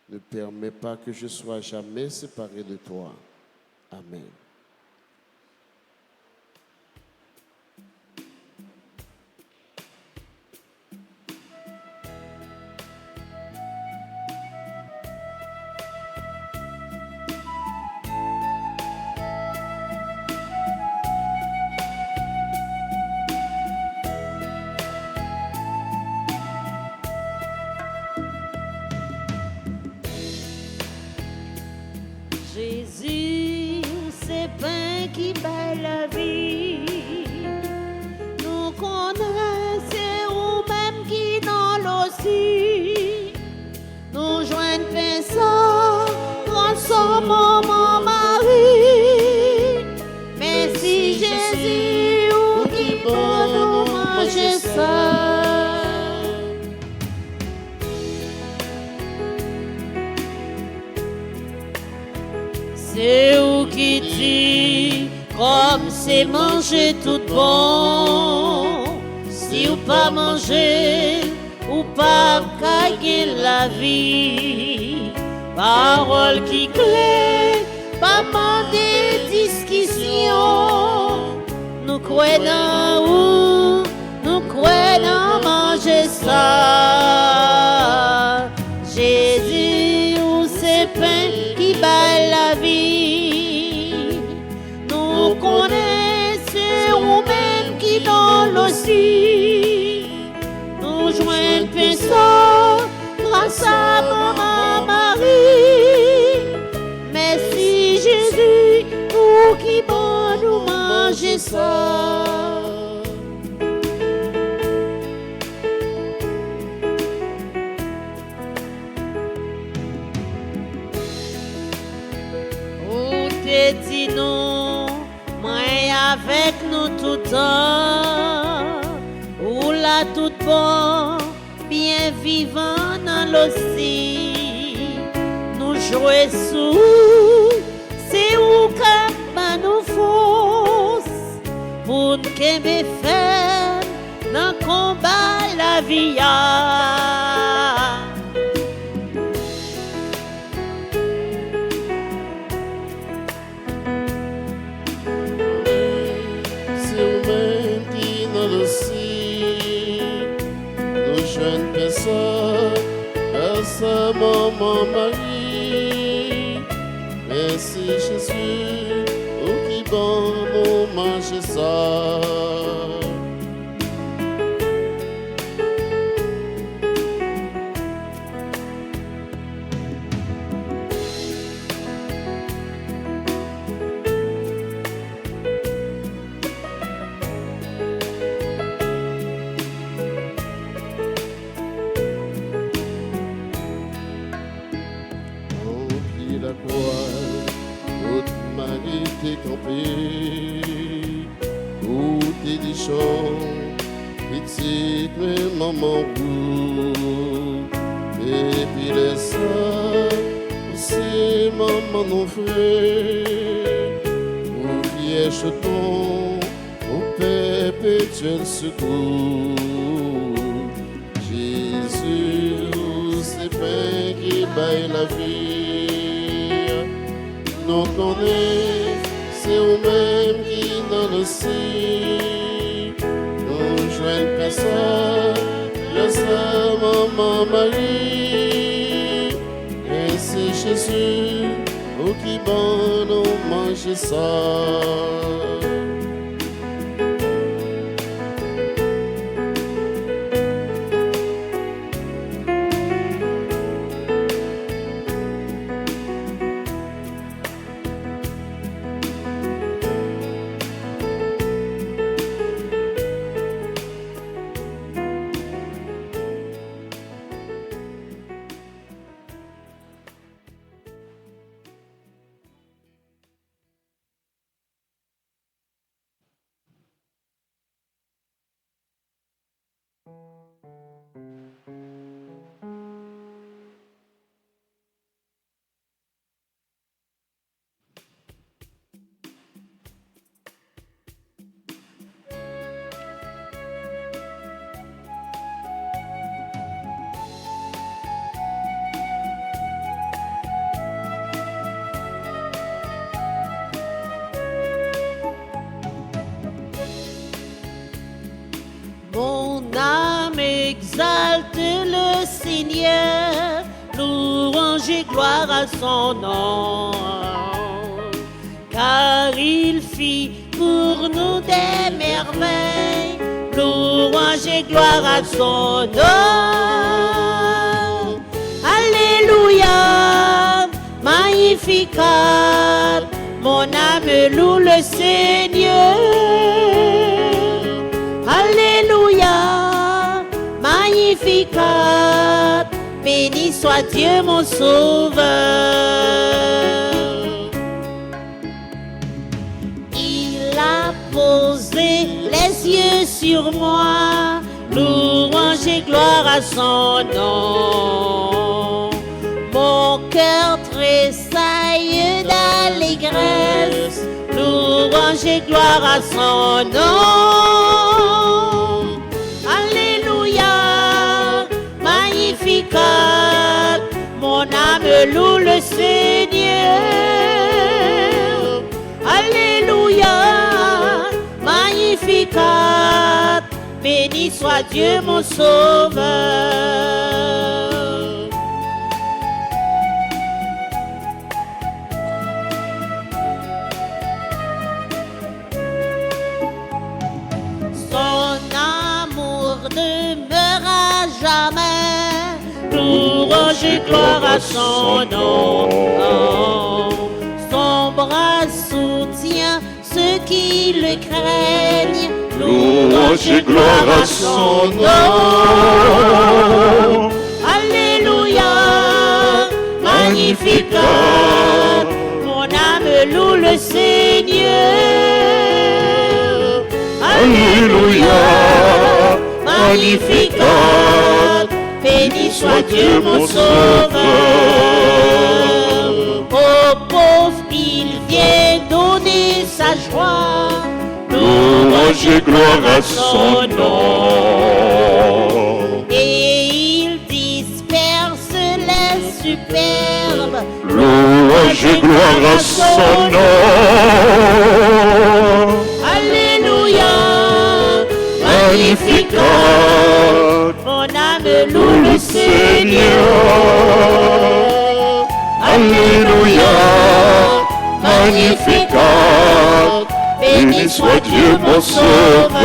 Ne permets pas que je sois jamais séparé de toi. Amen. Jésus, c'est pain qui bat la vie. Nous connaissons ou même qui dans l'ossi. Nous joignent pain ça, transformons mon mari. Mais si Jésus ou qui peut nous manger ça. C'est où qui dit, comme c'est manger tout bon. Si ou pas manger, ou pas gagner la vie. Parole qui clé, pas demander discussion. Nous croyons où, nous croyons manger ça. Jésus, où c'est pain qui bat la vie. Nous connaissons ou même qui dans l'ossi. Nous joignent pain ça grâce à maman Marie. Mais si Dieu dit nous, moi avec nous tout temps, ou la tout bon, bien vivant dans l'océan, nous jouons sous, c'est où qu'à nous force, pour nous qu'aimer faire, dans le combat la vie. Jeune personne, à sa maman Marie. Merci Jésus, au qui bon nous manger ça. Petite maman vous, et puis les sœurs, aussi maman nos frères, au fier cheton, au perpétuel secours. Jésus, c'est pain qui baille la vie, nous connaissons, c'est vous-même qui dans le ciel. Joindre personne, le seul maman Marie. Et c'est Jésus, au qui bon nous manger ça. Mon âme exalte le Seigneur, louange et gloire à son nom. Car il fit pour nous des merveilles, louange et gloire à son nom. Alléluia, magnificat, mon âme loue le Seigneur. Alléluia, magnificat, béni soit Dieu mon sauveur. Il a posé les yeux sur moi, louange et gloire à son nom. Mon cœur tressaille d'allégresse, louange et gloire à son nom. Alléluia, magnificat, mon âme loue le Seigneur. Alléluia, magnificat, béni soit Dieu mon sauveur. Demeura jamais, louange et gloire à son nom. Son bras soutient ceux qui le craignent, louange et gloire à son nom. Alléluia, magnificat, mon âme loue le Seigneur. Alléluia, Magnificat, béni soit Dieu mon Sauveur. Aux pauvres, il vient donner sa joie. louange et gloire à son nom. Et il disperse les superbes. Louange et gloire à son nom. Alléluia, Magnificat, mon âme loue le Seigneur. Alléluia, Magnificat, béni soit Dieu mon Sauveur.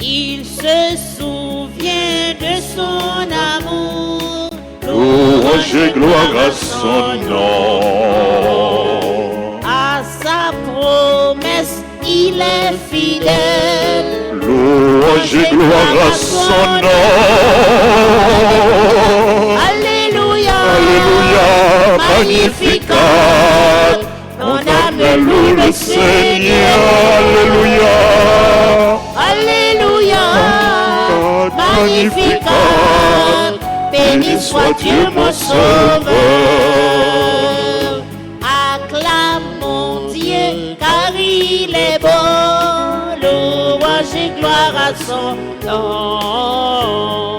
Il se souvient de son amour. Louange et gloire à son nom. À sa promesse, il est fidèle. Louange et gloire à son nom. Alléluia, Alléluia, Magnificat, mon âme loue le Seigneur. Alléluia, Alléluia, Magnificat, béni soit Dieu mon Sauveur. Acclamons Dieu car il est bon. Louange et gloire à son nom.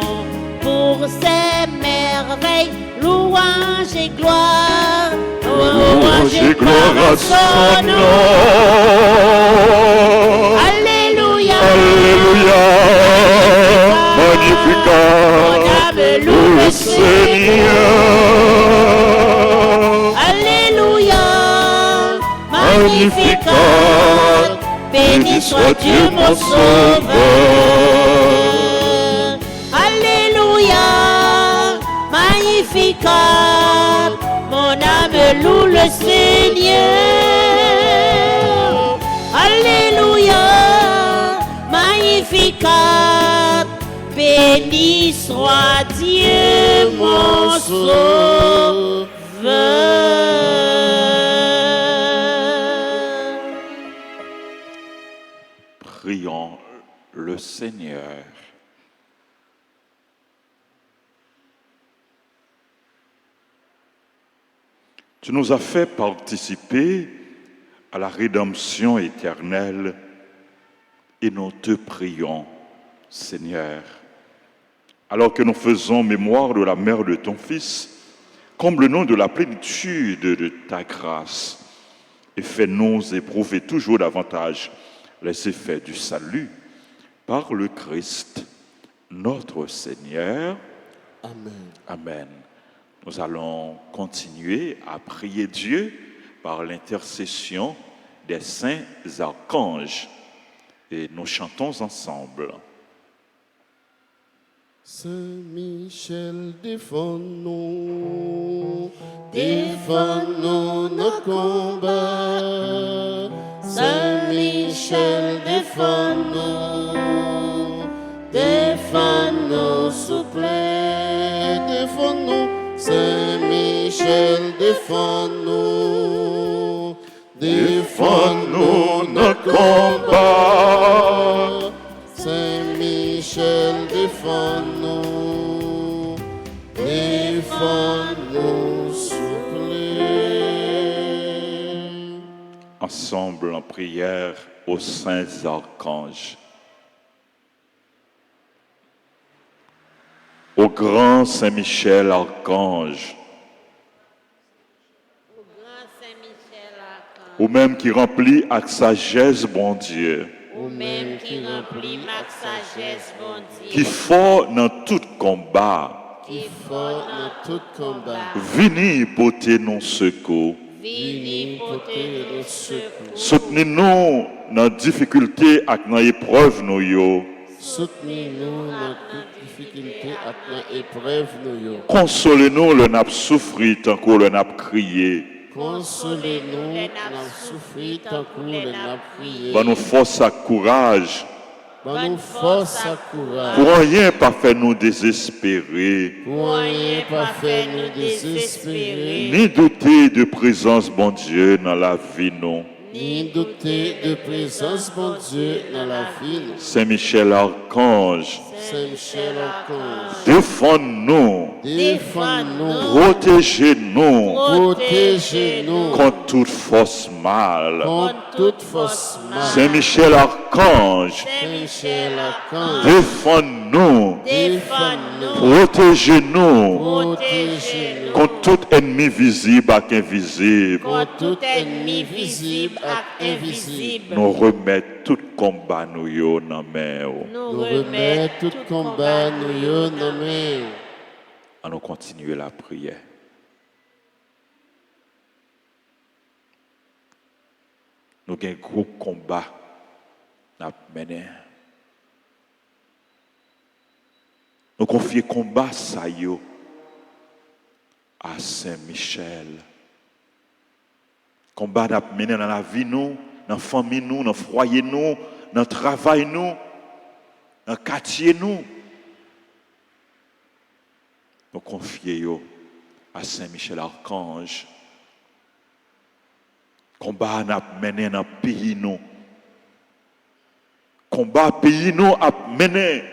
Pour ses merveilles, louange et gloire. louange et gloire à son nom. Alléluia, Alléluia, Magnificat, mon âme loue loue le le Seigneur. Seigneur. Alléluia, Magnificat, béni soit Dieu mon Sauveur. Alléluia, Magnificat, mon âme loue le Seigneur. Alléluia, Magnificat, béni soit Dieu mon Sauveur. Prions le Seigneur. Tu nous as fait participer à la rédemption éternelle et nous te prions, Seigneur. Alors que nous faisons mémoire de la mère de ton Fils, comble-nous de la plénitude de ta grâce et fais-nous éprouver toujours davantage les effets du salut par le Christ, notre Seigneur. Amen. Amen. Nous allons continuer à prier Dieu par l'intercession des saints archanges et nous chantons ensemble. Saint-Michel, défends-nous, défends-nous nos combats. Saint-Michel, défends-nous, défends-nous, s'il vous plaît, défends-nous. Saint-Michel, défends-nous, Défends-nous nos combats. Saint-Michel, défends-nous, défends-nous, s'il vous plaît. Ensemble en prière aux saints archanges. Au grand Saint-Michel archange, ou même qui remplit avec sagesse, bon Dieu, Ou même qui remplit ma sagesse, bon Dieu, qui fort dans tout combat, qui Fort dans tout combat, vini porter nos secours, vini porter le secours. soutenez-nous dans difficulté et dans épreuve nous yo. soutenez-nous dans toute difficulté et dans épreuve nous. Consolez-nous le nap souffri tant que le nap crié. Consolez-nous, nous souffrir tant que nous n'a prié. Ban nous force et courage Ban nous force à courage. Pour rien pas faire nous désespérer. Pour rien pas faire nous désespérer. Ni douter de présence, bon Dieu, dans la vie, non. Ni douter de présence, bon Dieu, dans la vie. Saint-Michel Archange, Saint-Michel Archange, défends-nous, défends-nous, protégez-nous protégez-nous contre toute force mal. contre toute force mal. Saint-Michel Archange, Saint-Michel Archange, défends-nous, Défends-nous, protégez-nous protégez-nous contre tout ennemi visible et invisible. contre tout ennemi visible et invisible. Nous remettons tout combat nous yo dans main. Nous nous remet tout combat nous yo dans main. À nous continuer la prière. Nous avons un gros combat à mener. Nous confions combat ça yo à Saint-Michel. Combat à mener dans la vie nous, dans la famille nous, dans le foyer nous, dans le travail nous, dans le quartier nous. Nous confions à Saint-Michel Archange. Combat à mener dans le pays nous. Combat pays nous à mener.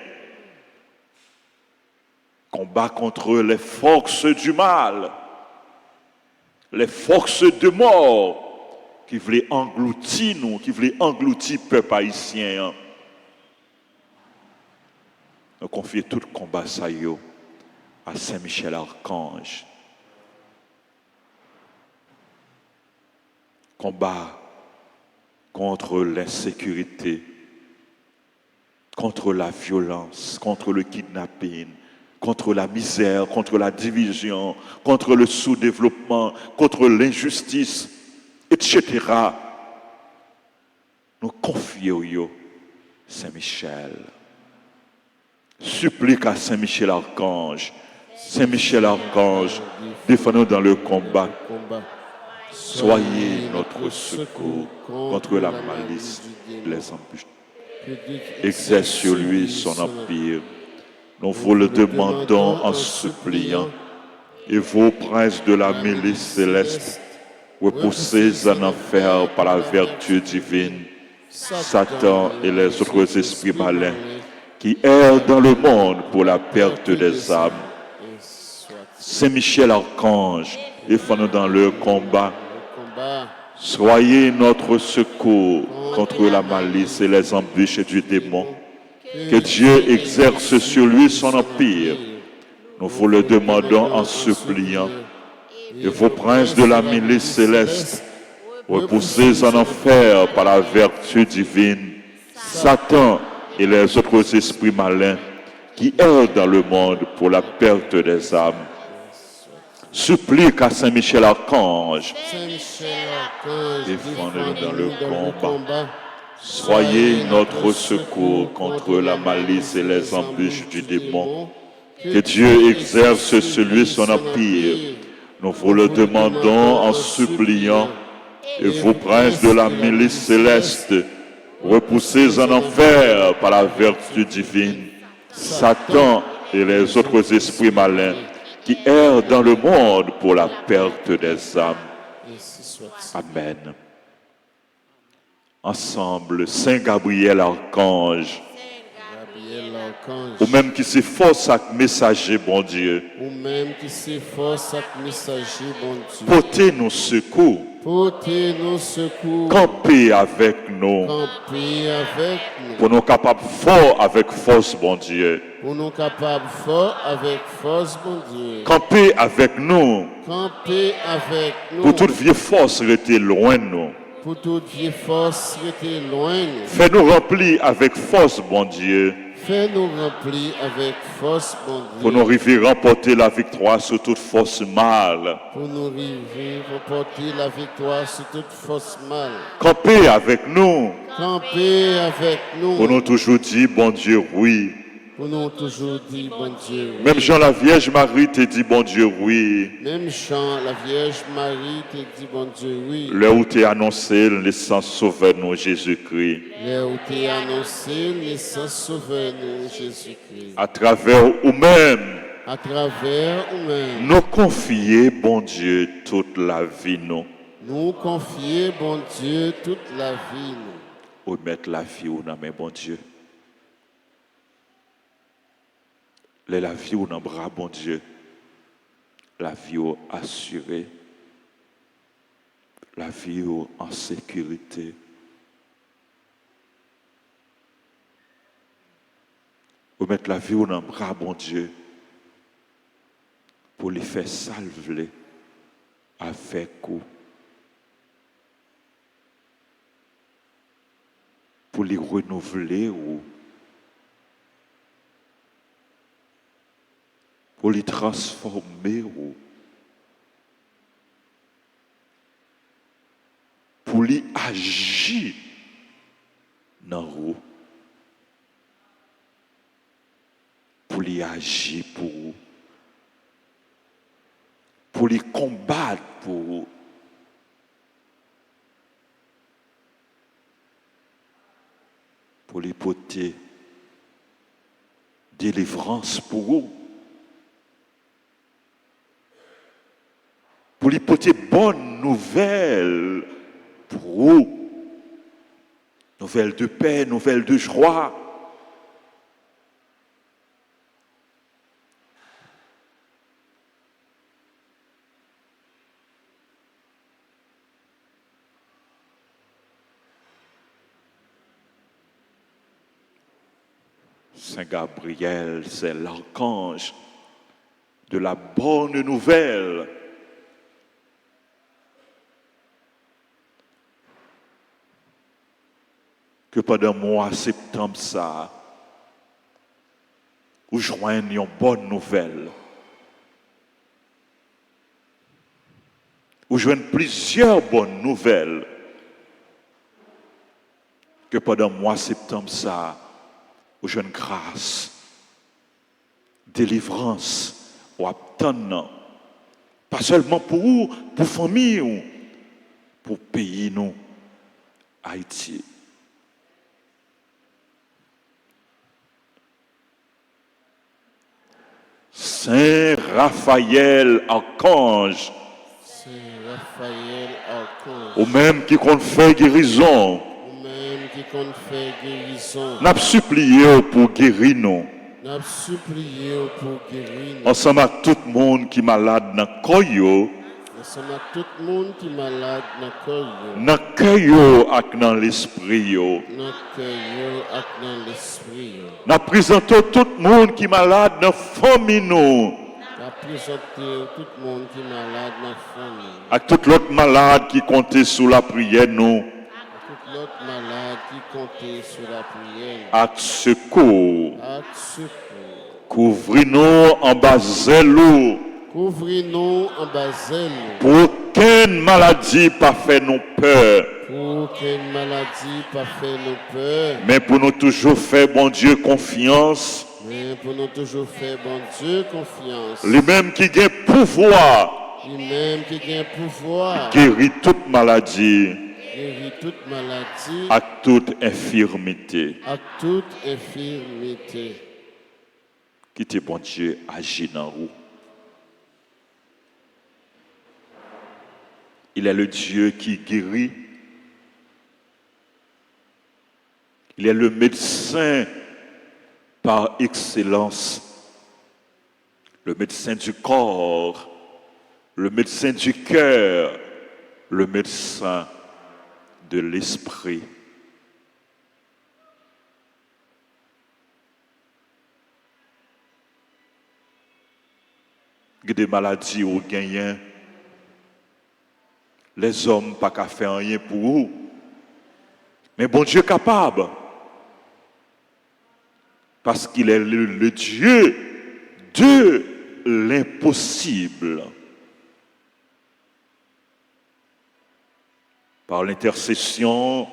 Combat contre les forces du mal, les forces de mort qui voulaient engloutir nous, qui voulaient engloutir le peuple haïtien. Nous confions tout le combat ça yo à Saint-Michel Archange. Combat contre l'insécurité, contre la violence, contre le kidnapping, contre la misère, contre la division, contre le sous-développement, contre l'injustice, etc. Nous confions Saint-Michel. Supplique à Saint-Michel Archange. Saint-Michel Archange, défends-nous dans le combat. Soyez notre secours contre la malice, les embûches. Exerce sur lui son empire. Nous vous le demandons en suppliant. Et vous, princes de la milice céleste, repoussez en enfer par la vertu divine Satan et les autres esprits malins qui errent dans le monde pour la perte des âmes. Saint-Michel Archange, défends-nous dans le combat. Soyez notre secours contre la malice et les embûches du démon. Que Dieu exerce sur lui son empire. Nous vous le demandons en suppliant. Et vos princes de la milice céleste, repoussez en enfer par la vertu divine Satan et les autres esprits malins qui errent dans le monde pour la perte des âmes. Supplique à Saint-Michel Archange, défendez-nous dans le combat. Soyez notre secours contre la malice et les embûches du démon. Que Dieu exerce sur lui son empire. Nous vous le demandons en suppliant. Et vous, princes de la milice céleste, repoussez en enfer par la vertu divine Satan et les autres esprits malins qui errent dans le monde pour la perte des âmes. Amen. Ensemble, Saint Gabriel Archange, ou même qui s'efforce à messager, bon Dieu, Ou même qui s'efforce à messager, bon Dieu. portez-nous secours, Portez-nous secours. campez avec nous, Campez avec nous. pour nous capables fort avec force, bon Dieu. Pour nous capables fort avec force, bon Dieu. Campez avec nous, Campez avec nous. pour toute vieille force rester loin de nous. Pour toute vieille force rester loin. Fais-nous remplir avec force, bon Dieu, Fais-nous remplir avec force, bon Dieu. pour nous arriver à remporter la victoire sur toute force mal. Pour nous arriver à remporter la victoire sur toute force mal. Campez avec nous, Campez avec nous. pour nous toujours dire, bon Dieu, oui. Pour nous toujours dire bon Dieu. Oui. Même Jean la Vierge Marie te dit bon Dieu oui. Même Jean, la Vierge Marie, te dit bon Dieu oui. Là où t'es annoncé le naissance sauveur nous Jésus-Christ. Là où t'es annoncé naissance sauveur nous Jésus-Christ. À travers vous-même. À travers nous-mêmes. Nous confier bon Dieu toute la vie nous. Nous confier bon Dieu toute la vie nous. Ou mettre la vie ou dans mes bon Dieu. La vie ou dans bras bon Dieu. La vie ou assurée. La vie ou en sécurité. Ou mettre la vie ou dans bras bon Dieu. Pour les faire salver avec vous. Pour les renouveler ou pour les transformer ou pour les agir dans vous. Pour les agir pour vous. Pour les combattre pour vous. Pour les porter délivrance pour vous. Pour les porter bonnes nouvelles pour vous. Nouvelles de paix, nouvelles de joie. Saint Gabriel, c'est l'archange de la bonne nouvelle. Que pendant le mois de septembre, ça, où joignent une bonne nouvelle. Où joignent plusieurs bonnes nouvelles. Que pendant le mois de septembre, ça, où joignent grâce, délivrance, ou attendre. Pas seulement pour vous, pour famille, pour pays, nous, Haïti. Saint Raphaël, archange. Saint Raphaël, archange. Ou même qui compte faire guérison. Ou même qui compte faire guérison. N'a supplié pour guérir nous. N'a supplié pour guérir nous. Ensemble à tout le monde qui est malade dans le corps. Ensemble à tout le monde qui est malade dans le corps. Dans le cœur et dans l'esprit. Dans le cœur et dans l'esprit. N'a présenté tout le monde qui est malade dans la famille. N'a présenté tout le monde qui est malade dans la famille. À tout l'autre malade qui comptait sous la prière. Nous. À tout l'autre malade qui comptait sur la prière. À secours. À secours. Couvrez-nous en bas zèle. Couvrez-nous en basel. Pour aucune maladie pas fait nous peur. Pour aucune maladie pas fait nous peur. Mais pour nous toujours faire, bon Dieu, confiance. Mais pour nous toujours faire, bon Dieu, confiance. Lui-même qui a pouvoir. Lui-même qui a pouvoir. Guérit toute maladie. Guérit toute maladie. À toute infirmité. À toute infirmité. Qui te bon Dieu agit dans vous. Il est le Dieu qui guérit. Il est le médecin par excellence. Le médecin du corps, le médecin du cœur, le médecin de l'esprit. Il y a des maladies au gagnant. Les hommes pas qu'à faire rien pour vous. Mais bon Dieu est capable. Parce qu'il est le Dieu de l'impossible. Par l'intercession,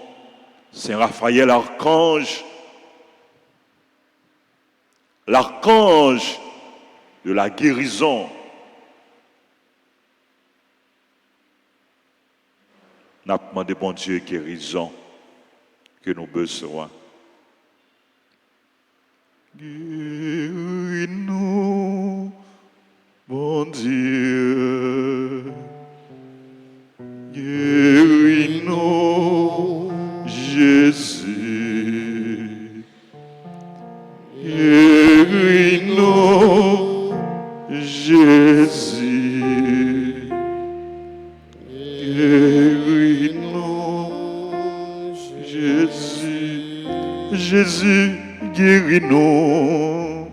Saint Raphaël archange, l'archange de la guérison. Nous avons demandé, bon Dieu, guérison que nous besoin. Guéris-nous, bon Dieu. Guéris-nous, Jésus. Guéris-nous, Jésus. Guéris-nous, Jésus. Jésus, guéris-nous.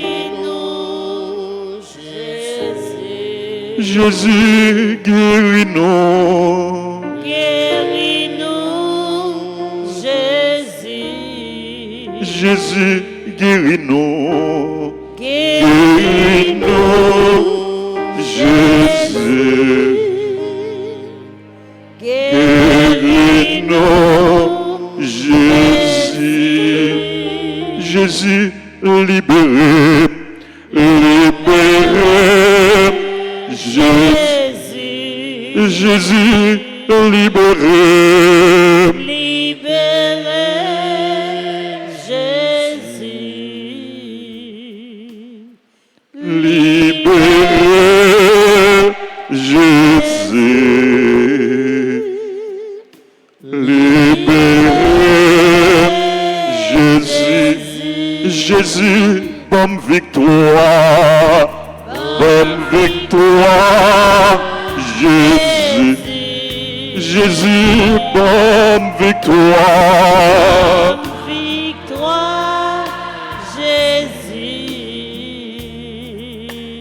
Guéris-nous, Jésus. Jésus, guéris-nous. Guéris-nous, Jésus. Jésus, guéris-nous. Guéris-nous, Jésus. Guéris-nous, Jésus. Jésus, libéré. Libéré. Jésus. Jésus, libéré. Libéré, Jésus. Libéré, Jésus. Libéré, Jésus. Jésus, bonne victoire. Bonne victoire, Jésus. Jésus, bonne victoire. Victoire, Jésus.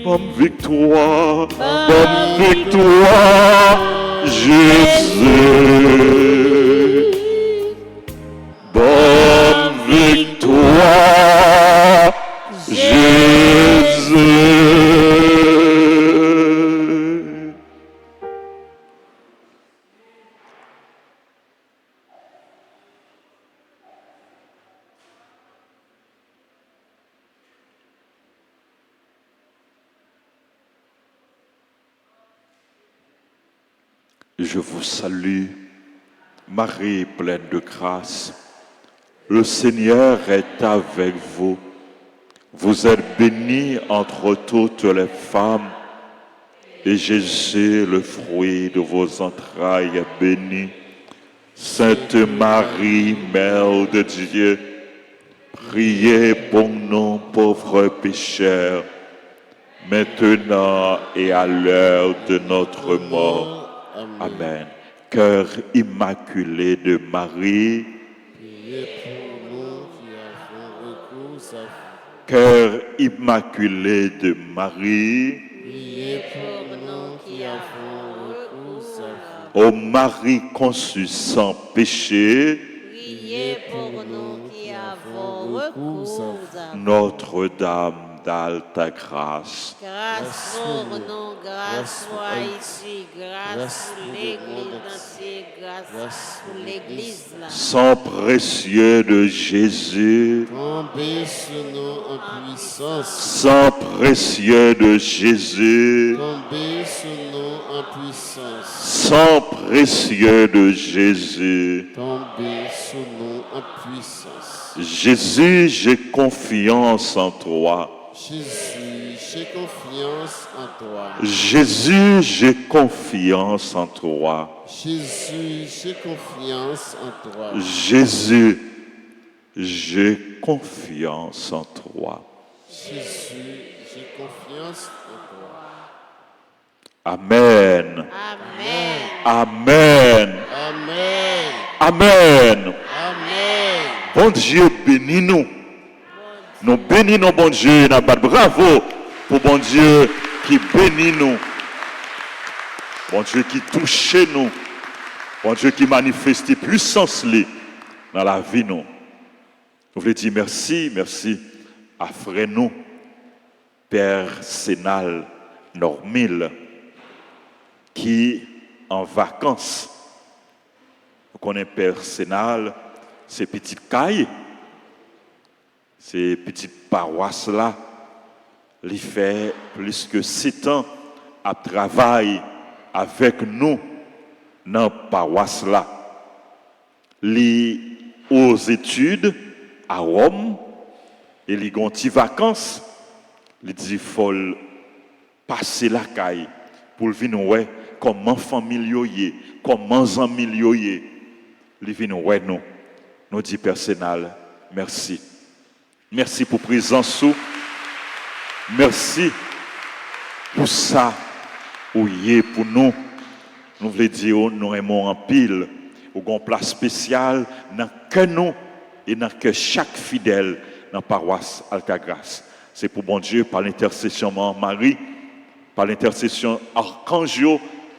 Bonne victoire, bonne victoire, Jésus. Bonne victoire, Jésus. Je vous salue, Marie pleine de grâce. Le Seigneur est avec vous. Vous êtes bénie entre toutes les femmes, et Jésus, le fruit de vos entrailles, est béni. Sainte Marie, Mère de Dieu, priez pour nous pauvres pécheurs, maintenant et à l'heure de notre mort. Amen. Cœur immaculé de Marie, Priez pour nous qui avons recours à vous. cœur immaculé de Marie, Priez pour nous qui avons recours à vous. ô Marie conçue sans péché, Priez pour nous qui avons recours à vous. Notre-Dame d'alta grâce, Grâce pour nous, grâce pour Haïti, grâce pour l'Église entière, grâce pour l'Église là. sang précieux de Jésus, Tombez sur nous en puissance. sang précieux de Jésus, Tombez sur nous en puissance. sang précieux de Jésus. Tombez sur nous en puissance. Jésus, j'ai confiance en toi. Jésus, j'ai confiance en toi. Jésus, j'ai confiance en toi. Jésus, j'ai confiance en toi. Jésus, j'ai confiance en toi. Jésus, j'ai confiance en toi. Amen. Amen. Amen. Amen. Amen. Amen. Bon Dieu, bénis-nous. Nous bénissons bon Dieu. Nous bat bravo pour bon Dieu qui bénit nous. Bon Dieu qui touche nous. Bon Dieu qui manifeste puissance dans la vie nous. Nous voulons dire merci, merci à frère nous, Père Sénal Normil, qui en vacances. Vous connaissez Père Sénal, c'est petite caille. Ces petites paroisses-là, ils fait plus que 7 ans à travailler avec nous dans la paroisse-là. Ils aux études à Rome et ils ont des vacances. Ils disent qu'il faut passer la caille pour venir voir comment famille est, comment amis est. Ils viennent voir nous. Nous disons personnel, merci. Merci pour la présence. Merci pour ça, pour nous. Nous voulons dire, nous aimons en pile, ou une place spéciale dans que nous et dans que chaque fidèle dans la paroisse Altagrace. C'est pour bon Dieu, par l'intercession de Marie, par l'intercession Archange,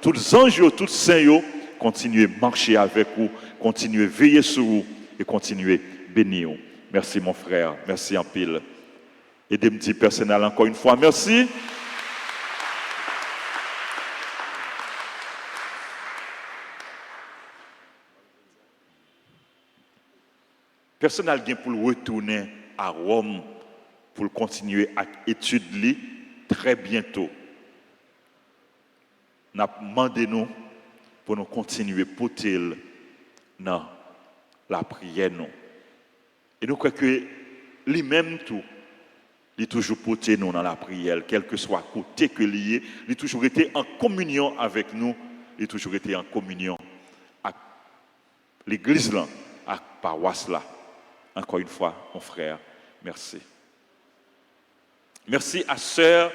tous les anges, tous les saints, continuez à marcher avec vous, continuez à veiller sur vous et continuez à bénir. Merci mon frère, merci en pile. Et des petits personnels encore une fois, merci. Personnel vient pour retourner à Rome pour continuer à étudier très bientôt. Nous avons demandé nous pour nous continuer à porter dans la prière. Et nous croyons que lui-même tout, il a toujours porté nous dans la prière, quel que soit le côté que lié, il a toujours été en communion avec nous, il a toujours été en communion avec l'église là, avec la paroisse là. Encore une fois, mon frère, merci. Merci à sœur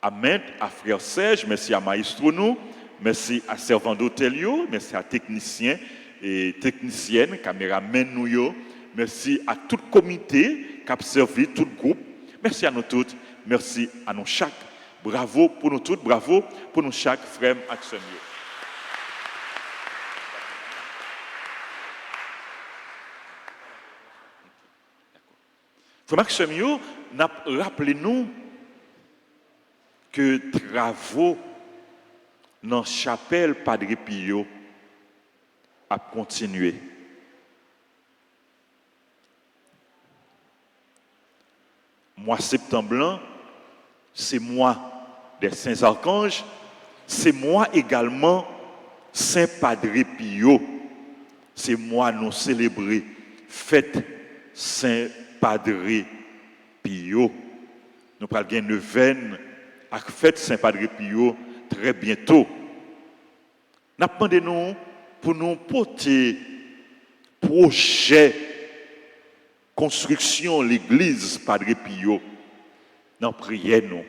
Ahmed, à frère Serge, merci à Maestro nous, merci à servant d'hôtel, merci à techniciens et techniciennes, caméramen nous, merci à tout le comité qui a servi, tout le groupe, merci à nous toutes, merci à nous chaque, bravo pour nous toutes, bravo pour nous chaque, frère Action. Frère Maxime, rappelez-nous que travaux dans la chapelle Padre Pio a continué. Mois septembre, c'est mois des Saints Archanges, c'est mois également Saint Padre Pio. C'est mois nous célébrer fête Saint Padre Pio. Nous allons gagner une neuvaine à fête Saint Padre Pio très bientôt. Nous demandons pour nous porter projet construction l'église Padre Pio dans la prière nous.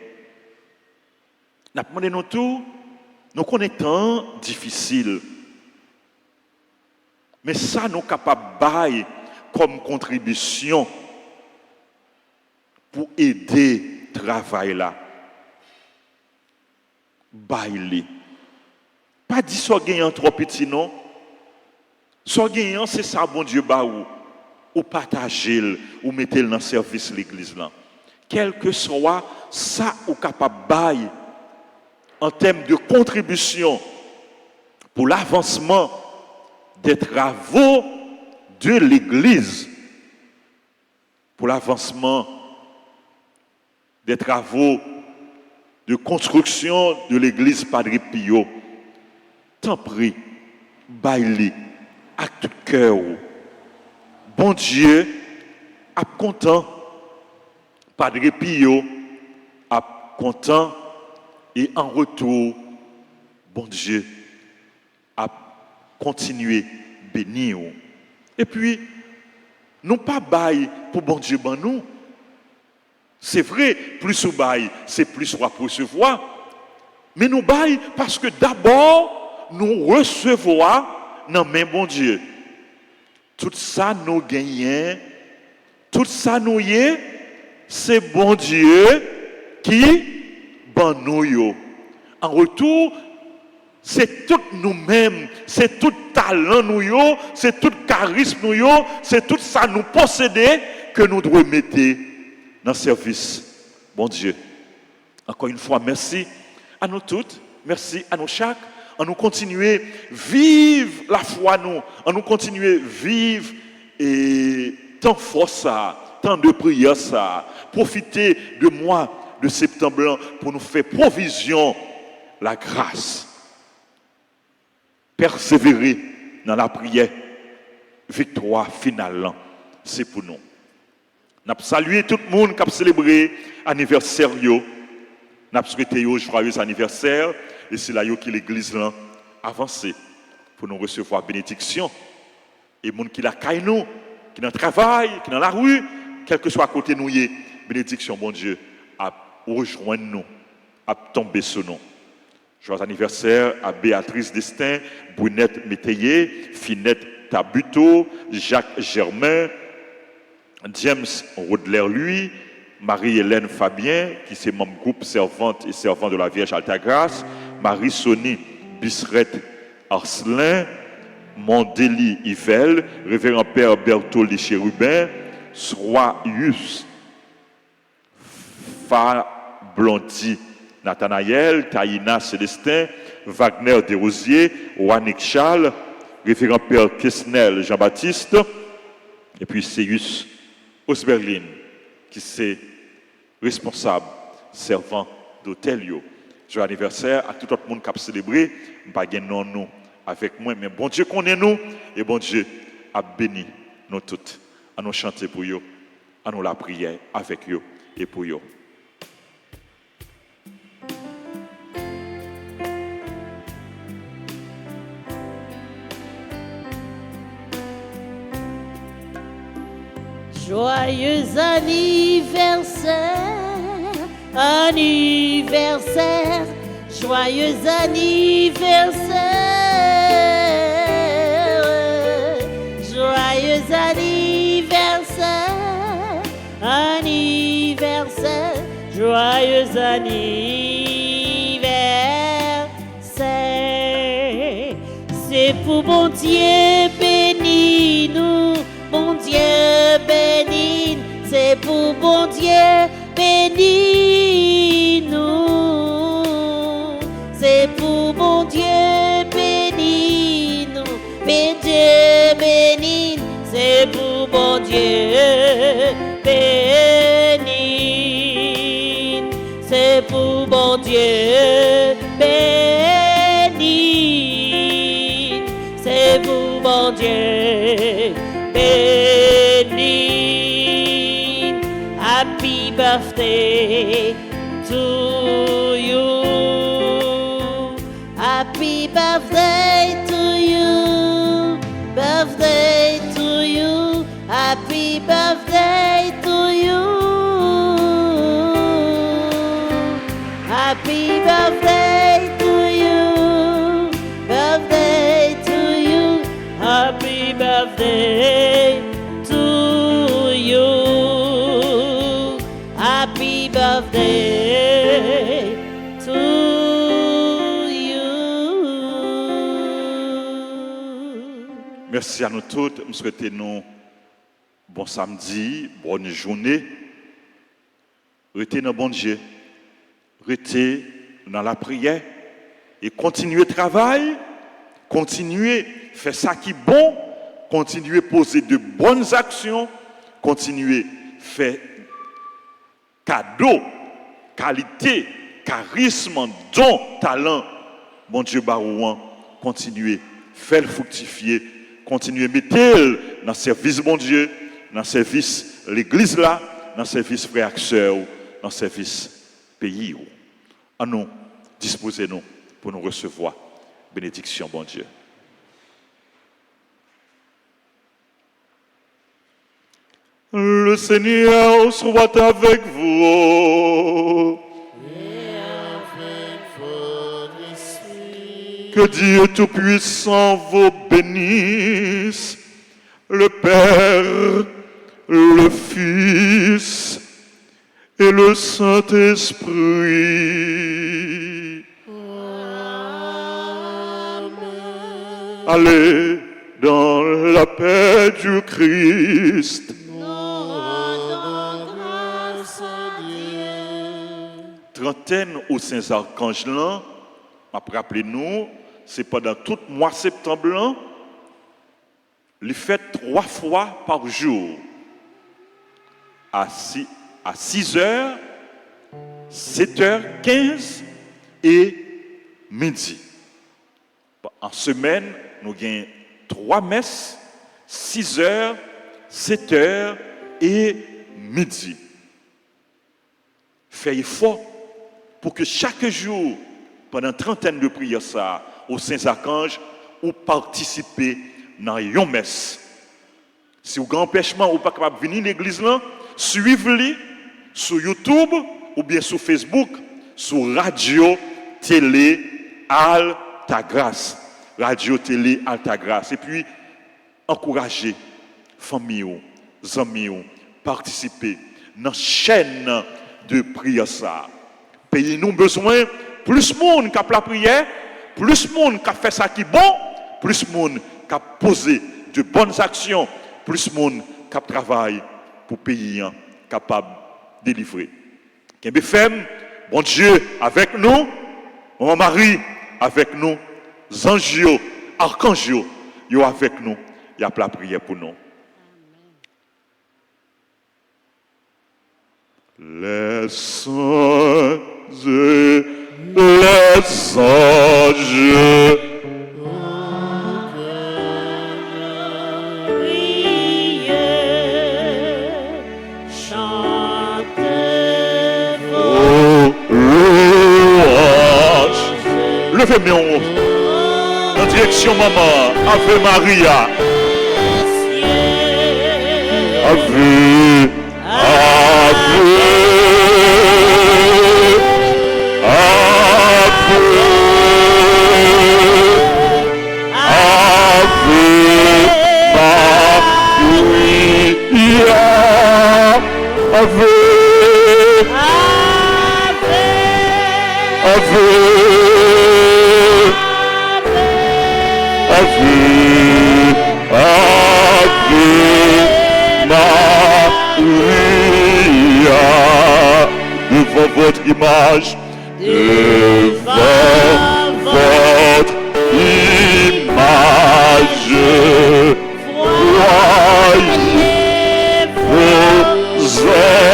Nous demandons tout, nous connaissons difficile. Mais ça nous capables bailler comme contribution pour aider le travail là. Bailler. Pas dit soit gagnant trop petit non. Soit gagnant c'est ça bon Dieu ba ou partager ou mettre dans le service l'église là. Quel que soit ça ou capable bailler en termes de contribution pour l'avancement des travaux de l'église, pour l'avancement des travaux de construction de l'église Padre Pio. T'en prie, baille à tout cœur. Bon Dieu, à content, Padre Pio, à content, et en retour, bon Dieu, à continuer bénir. Et puis, non pas bail pour bon Dieu, ben nous. C'est vrai, plus ou bail, c'est plus ou à recevoir. Mais nous bail parce que d'abord, nous recevons dans main bon Dieu. Tout ça nous gagnons, tout ça nous y est, c'est bon Dieu qui ban nous. En retour, c'est tout nous-mêmes, c'est tout talent nous, c'est tout charisme nous, c'est tout ça nous posséder que nous devons mettre dans le service. Bon Dieu. Encore une fois, merci à nous toutes, merci à nous chaque, à nous continuer vivre la foi nous, à nous continuer vivre et tant force ça, temps de prière ça. Profitez de mois de septembre pour nous faire provision, la grâce. Persévérer dans la prière. Victoire finale, c'est pour nous. Nous avons salué tout le monde qui a célébré l'anniversaire. Nous avons souhaité un joyeux anniversaire. Et c'est là que l'église a avancé pour nous recevoir bénédiction. Et les gens qui la caillent nous, qui dans le travail, qui dans la rue, quel que soit à côté de nous, bénédiction, bon Dieu, à rejoindre nous, à tomber sur nous. Joyeux anniversaire à Béatrice Destin, Brunette Métayer, Finette Tabuto, Jacques Germain, James Rodler-Lui, Marie-Hélène Fabien, qui est membre groupe servante et servant de la Vierge Altagrace, Marie-Sonie Bissrette Arcelin, Mondéli Yvel, Révérend Père Bertholdi Chérubin, Soyus Fablondy Nathanaël, Taïna Célestin, Wagner Desrosiers, Wanik Charles, Révérend Père Kesnel Jean-Baptiste, et puis Seyus Osberlin, qui est responsable, servant d'hôtel. Joyeux anniversaire à tout le monde qui a célébré, pas non nous avec moi, mais bon Dieu connaît nous, et bon Dieu a béni nous toutes. À nous chanter pour eux, à nous la prière avec eux et pour eux. Joyeux anniversaire, anniversaire, joyeux anniversaire, joyeux anniversaire, anniversaire, joyeux anniversaire. C'est pour bon Dieu béni nous. Bon Dieu béni, c'est pour bon Dieu béni nous. C'est pour bon Dieu béni nous. Mais Dieu béni, c'est pour bon Dieu béni. C'est pour bon Dieu béni. C'est pour bon Dieu. Happy birthday to you. Happy birthday to you. Birthday to you. Happy birthday to you. Happy birthday to you. Birthday to you. Happy birthday to you. Happy birthday to you. Merci à nous toutes. Je souhaite nous bon samedi, bonne journée. Restez dans bon Dieu. Restez dans la prière et continuez le travail. Continuez faire ça qui est bon. Continuez poser de bonnes actions. Continuez faire cadeau, qualité, charisme, don, talent. Bon Dieu barouan, continuez, faites le fructifier, continuez, mettez-le dans le service bon Dieu, dans le service l'église là, dans le service frères et sœurs, dans le service pays. À nous, disposez-nous pour nous recevoir. Bénédiction, bon Dieu. Le Seigneur soit avec vous. Et avec votre esprit. Que Dieu Tout-Puissant vous bénisse, le Père, le Fils et le Saint-Esprit. Amen. Allez dans la paix du Christ. Trentaine aux saints archanges là, rappelez-nous, c'est pendant tout le mois de septembre là, il fait 3 fois par jour. à 6h, 7h15 et midi. En semaine, nous avons 3 messes, 6h, 7h et midi. Faites effort pour que chaque jour, pendant 30 de prière, ça, au Saint-Archange, ou participer dans une messe. Si vous avez un empêchement ou pas capable de venir à l'église, suivez-le sur YouTube ou bien sur Facebook, sur Radio Télé Altagrace. Radio Télé Altagrace. Et puis, encouragez famille, amis, participer dans la chaîne de prière. Pays-nous besoin, plus de monde qui a la prière, plus de monde qui a fait ça qui est bon, plus de monde qui a posé de bonnes actions, plus de monde qui a travaillé pour pays capable de délivrer. Kembe femme, bon Dieu avec nous, mon Marie avec nous, anges, archanges, yo avec nous, il y a la prière pour nous. Les saints et les anges levez-moi en direction maman, Ave Maria. Ave, Ave, Ave, Ave Maria. Ave, Ave, Ave, Ave Maria, devant votre image, devant votre image, voyez vos enfants,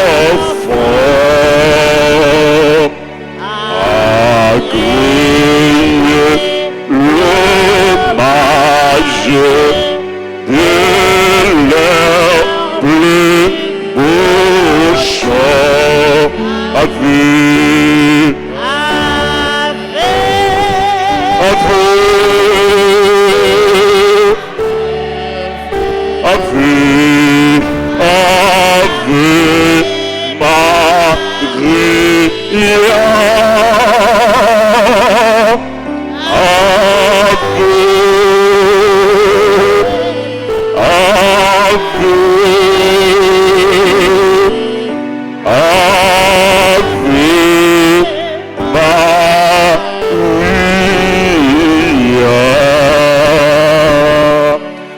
agréez l'hommage de leur plus beau chant. Ave, Ave, Ave, Ave Maria.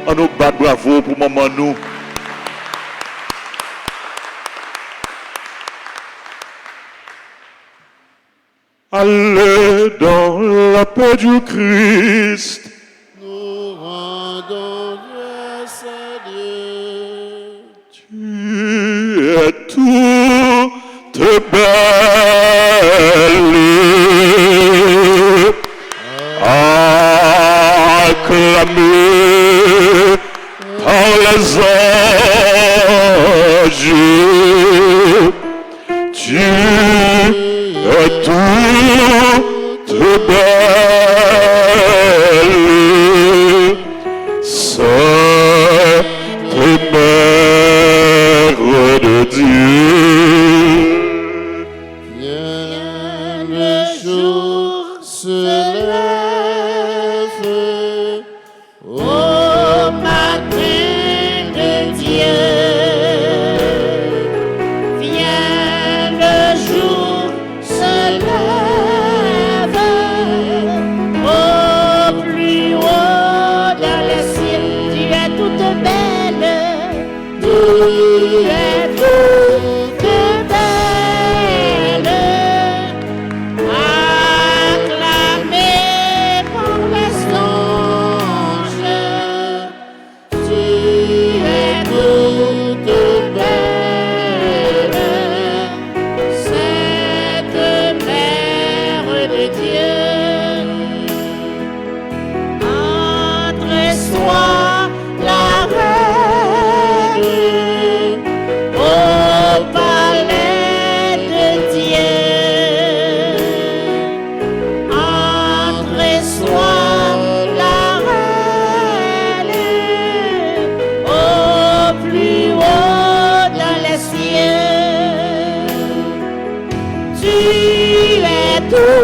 On nous bat bravo pour maman nous. Allez dans la paix du Christ. Nous rendons grâce à Dieu. Tu es toute belle, acclamée par les anges. Tu es toute belle, Sainte Mère de Dieu. Viens, le jour se lève Au matin de Dieu, vient le jour se lève, au plus haut dans le ciel, tu es toute belle, tu es toute Tout